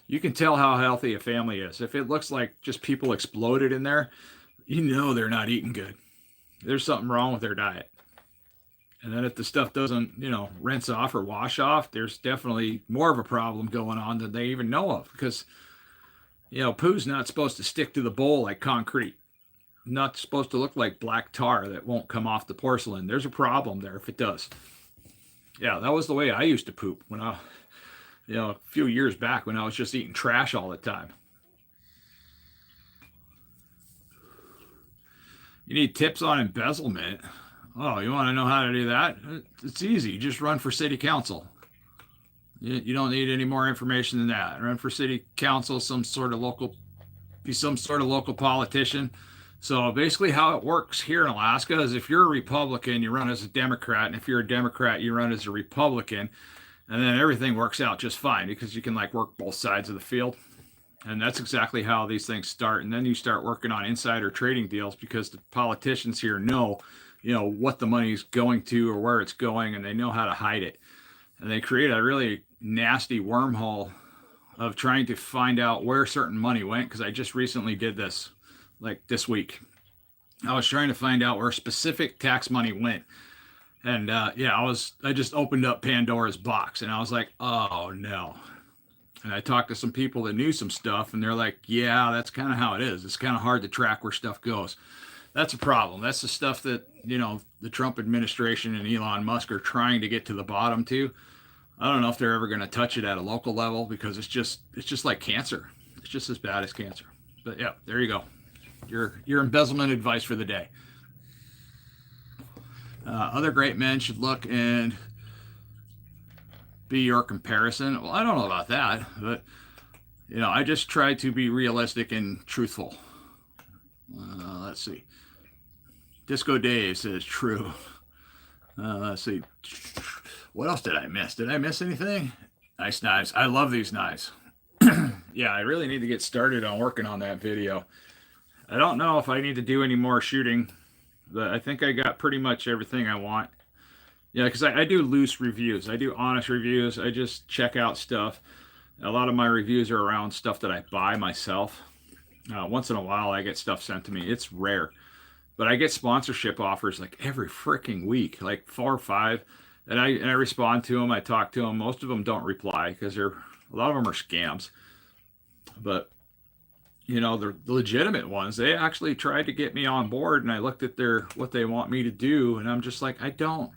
you can tell how healthy a family is. If it looks like just people exploded in there, you know they're not eating good. There's something wrong with their diet. And then if the stuff doesn't, you know, rinse off or wash off, there's definitely more of a problem going on than they even know of. Because, you know, poo's not supposed to stick to the bowl like concrete. Not supposed to look like black tar that won't come off the porcelain. There's a problem there if it does. Yeah, that was the way I used to poop when a few years back when I was just eating trash all the time. You need tips on embezzlement. Oh, you want to know how to do that? It's easy. Just run for city council. You don't need any more information than that. Run for city council, be some sort of local politician. So basically how it works here in Alaska is if you're a Republican, you run as a Democrat. And if you're a Democrat, you run as a Republican. And then everything works out just fine because you can like work both sides of the field. And that's exactly how these things start. And then you start working on insider trading deals because the politicians here know, you know, what the money's going to or where it's going, and they know how to hide it. And they create a really nasty wormhole of trying to find out where certain money went. Because I just recently did this, like this week. I was trying to find out where specific tax money went. And I just opened up Pandora's box and I was like, oh no. And I talked to some people that knew some stuff and they're like, yeah, that's kind of how it is. It's kind of hard to track where stuff goes. That's a problem. That's the stuff that, you know, the Trump administration and Elon Musk are trying to get to the bottom to. I don't know if they're ever going to touch it at a local level because it's just like cancer. It's just as bad as cancer. But yeah, there you go. Your embezzlement advice for the day. Other great men should look and be your comparison. Well, I don't know about that, but you know, I just try to be realistic and truthful. Let's see. Disco Dave says true. Let's see. What else did I miss? Did I miss anything? Nice knives. I love these knives. Yeah, I really need to get started on working on that video. I don't know if I need to do any more shooting, but I think I got pretty much everything I want. Yeah, because I do loose reviews. I do honest reviews. I just check out stuff. A lot of my reviews are around stuff that I buy myself. Once in a while, I get stuff sent to me. It's rare, but I get sponsorship offers like every freaking week, like 4 or 5, and I respond to them. I talk to them. Most of them don't reply because a lot of them are scams. But you know, the legitimate ones, they actually tried to get me on board, and I looked at what they want me to do, and I'm just like, I don't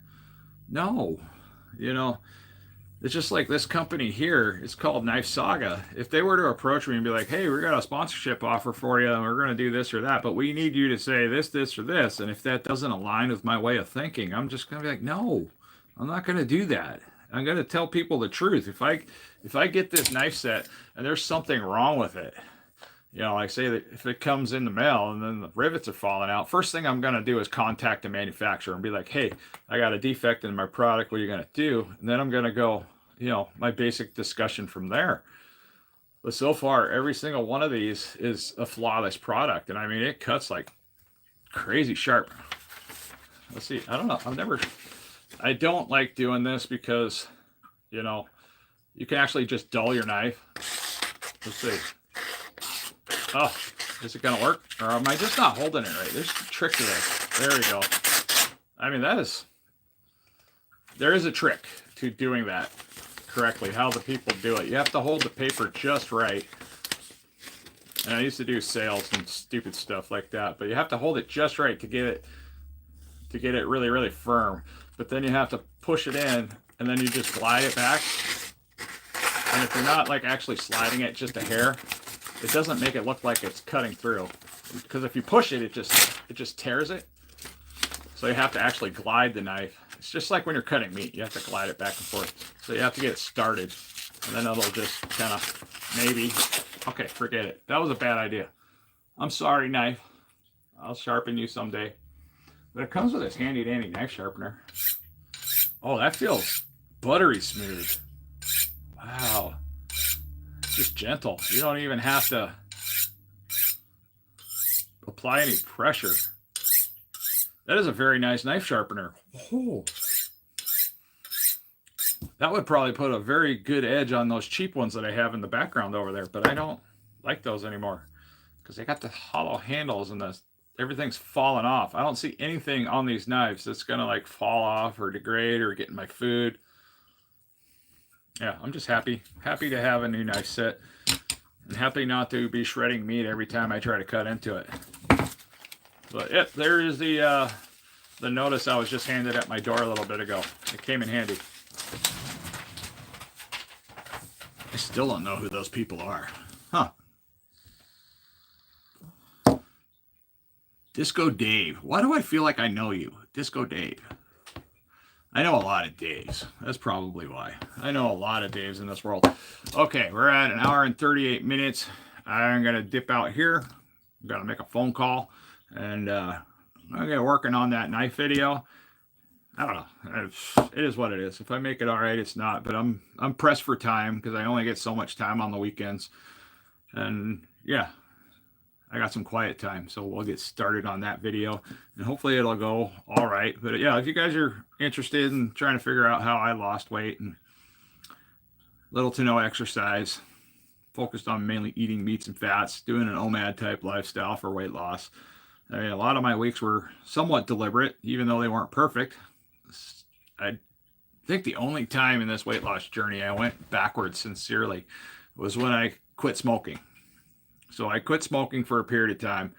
know. You know, it's just like this company here. It's called Knife Saga. If they were to approach me and be like, "Hey, we got a sponsorship offer for you, and we're going to do this or that, but we need you to say this, this, or this," and if that doesn't align with my way of thinking, I'm just going to be like, "No, I'm not going to do that. I'm going to tell people the truth. If I get this knife set and there's something wrong with it, you know, like say that if it comes in the mail and then the rivets are falling out, first thing I'm going to do is contact the manufacturer and be like, hey, I got a defect in my product. What are you going to do? And then I'm going to go, you know, my basic discussion from there. But so far, every single one of these is a flawless product. And I mean, it cuts like crazy sharp. Let's see. I don't know. I don't like doing this because, you know, you can actually just dull your knife. Let's see. Oh, is it gonna work? Or am I just not holding it right? There's a trick to this. There we go. I mean, there is a trick to doing that correctly, how the people do it. You have to hold the paper just right. And I used to do sales and stupid stuff like that, but you have to hold it just right to get it really, really firm. But then you have to push it in, and then you just glide it back. And if you're not like actually sliding it just a hair, it doesn't make it look like it's cutting through, because if you push it, it just tears it. So you have to actually glide the knife. It's just like when you're cutting meat, you have to glide it back and forth. So you have to get it started, and then it'll just kind of maybe. Okay, forget it. That was a bad idea. I'm sorry, knife. I'll sharpen you someday. But it comes with this handy dandy knife sharpener. Oh, that feels buttery smooth. Wow. Just gentle. You don't even have to apply any pressure. That is a very nice knife sharpener. Oh. That would probably put a very good edge on those cheap ones that I have in the background over there, but I don't like those anymore because they got the hollow handles and everything's falling off. I don't see anything on these knives that's gonna like fall off or degrade or get in my food. Yeah, I'm just happy to have a new knife set, and happy not to be shredding meat every time I try to cut into it. But yeah, there is the notice I was just handed at my door a little bit ago. It came in handy. I still don't know who those people are. Huh. Disco Dave. Why do I feel like I know you? Disco Dave. I know a lot of Daves. That's probably why. I know a lot of Daves in this world. Okay, we're at 1 hour and 38 minutes. I'm going to dip out here. I've got to make a phone call. And I'm going to get working on that knife video. I don't know. It is what it is. If I make it all right, it's not. But I'm pressed for time because I only get so much time on the weekends. And yeah, I got some quiet time, so we'll get started on that video, and hopefully it'll go all right. But yeah, if you guys are interested in trying to figure out how I lost weight and little to no exercise, focused on mainly eating meats and fats, doing an OMAD type lifestyle for weight loss. I mean, a lot of my weeks were somewhat deliberate, even though they weren't perfect. I think the only time in this weight loss journey I went backwards sincerely was when I quit smoking. So I quit smoking for a period of time,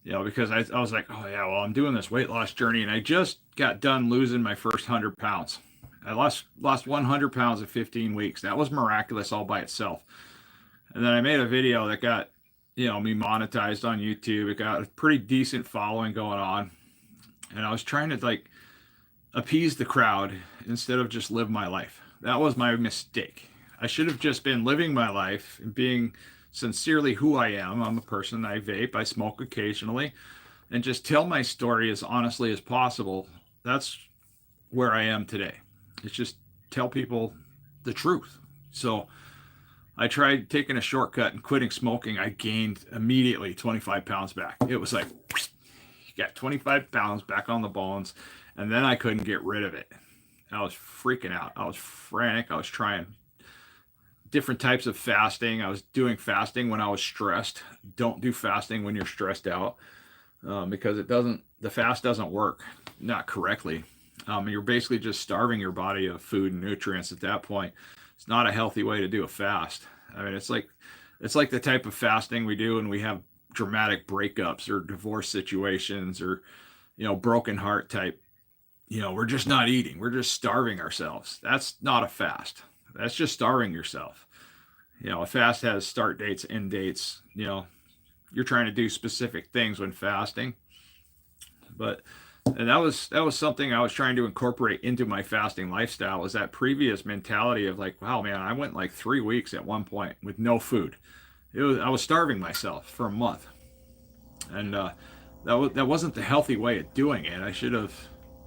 you know, because I was like, oh yeah, well, I'm doing this weight loss journey, and I just got done losing my first 100 pounds. I lost 100 pounds in 15 weeks. That was miraculous all by itself. And then I made a video that got, you know, me monetized on YouTube. It got a pretty decent following going on. And I was trying to like appease the crowd instead of just live my life. That was my mistake. I should have just been living my life and being sincerely who I am. I'm a person. I vape. I smoke occasionally, and just tell my story as honestly as possible. That's where I am today. It's just tell people the truth. So I tried taking a shortcut and quitting smoking. I gained immediately 25 pounds back. It was like, you got 25 pounds back on the bones, and then I couldn't get rid of it. I was freaking out. I was frantic. I was trying different types of fasting. I was doing fasting when I was stressed. Don't do fasting when you're stressed out, because the fast doesn't work, not correctly. You're basically just starving your body of food and nutrients at that point. It's not a healthy way to do a fast. I mean, it's like the type of fasting we do when we have dramatic breakups or divorce situations, or, broken heart type. We're just not eating. We're just starving ourselves. That's not a fast. That's just starving yourself. A fast has start dates, end dates. You're trying to do specific things when fasting. And that was something I was trying to incorporate into my fasting lifestyle, was that previous mentality of like, wow, man, I went like 3 weeks at one point with no food. I was starving myself for a month. And that wasn't the healthy way of doing it. I should have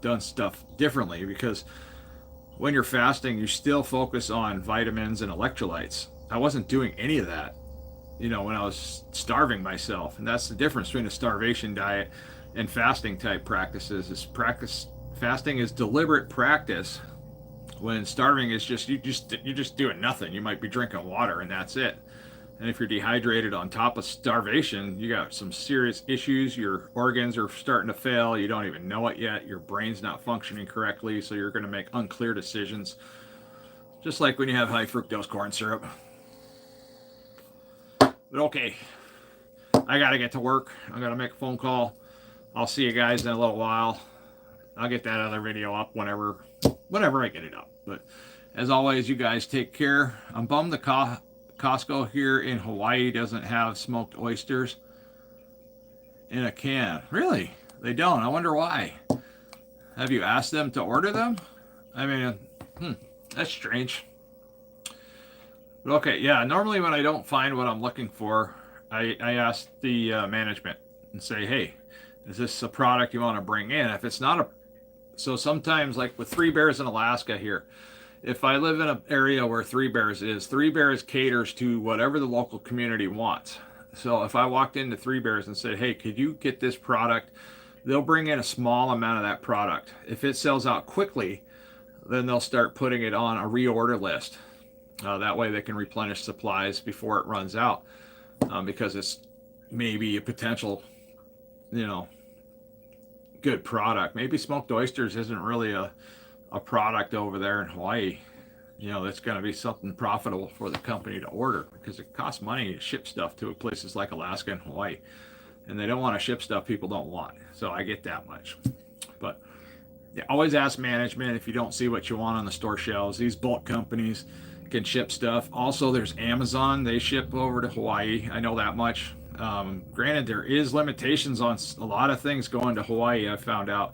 done stuff differently, because when you're fasting, you still focus on vitamins and electrolytes. I wasn't doing any of that, when I was starving myself. And that's the difference between a starvation diet and fasting type practices. Fasting is deliberate practice, when starving is just you're just doing nothing. You might be drinking water and that's it. And if you're dehydrated on top of starvation, you got some serious issues. Your organs are starting to fail. You don't even know it yet. Your brain's not functioning correctly, so you're going to make unclear decisions. Just like when you have high fructose corn syrup. But okay, I got to get to work. I got to make a phone call. I'll see you guys in a little while. I'll get that other video up whenever I get it up. But as always, you guys take care. I'm bummed the Costco here in Hawaii doesn't have smoked oysters in a can. Really? They don't? I wonder why. Have you asked them to order them? I mean, that's strange. But okay, yeah, normally when I don't find what I'm looking for, I ask the management and say, hey, is this a product you want to bring in? If it's not so sometimes, like with Three Bears in Alaska here, if I live in an area where Three Bears is, Three Bears caters to whatever the local community wants. So if I walked into Three Bears and said, hey, could you get this product? They'll bring in a small amount of that product. If it sells out quickly, then they'll start putting it on a reorder list. That way they can replenish supplies before it runs out, because it's maybe a potential, good product. Maybe smoked oysters isn't really a product over there in Hawaii, that's going to be something profitable for the company to order, because it costs money to ship stuff to places like Alaska and Hawaii, and they don't want to ship stuff people don't want. So I get that much. But yeah, always ask management if you don't see what you want on the store shelves. These bulk companies can ship stuff. Also, there's Amazon. They ship over to Hawaii. I know that much. Granted, there is limitations on a lot of things going to Hawaii, I found out.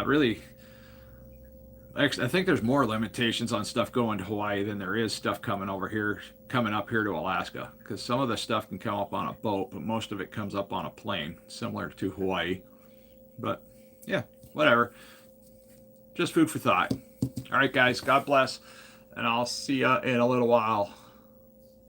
Really, actually, I think there's more limitations on stuff going to Hawaii than there is stuff coming up here to Alaska, because some of the stuff can come up on a boat, but most of it comes up on a plane, similar to Hawaii. But yeah, whatever. Just food for thought. All right, guys, God bless, and I'll see you in a little while.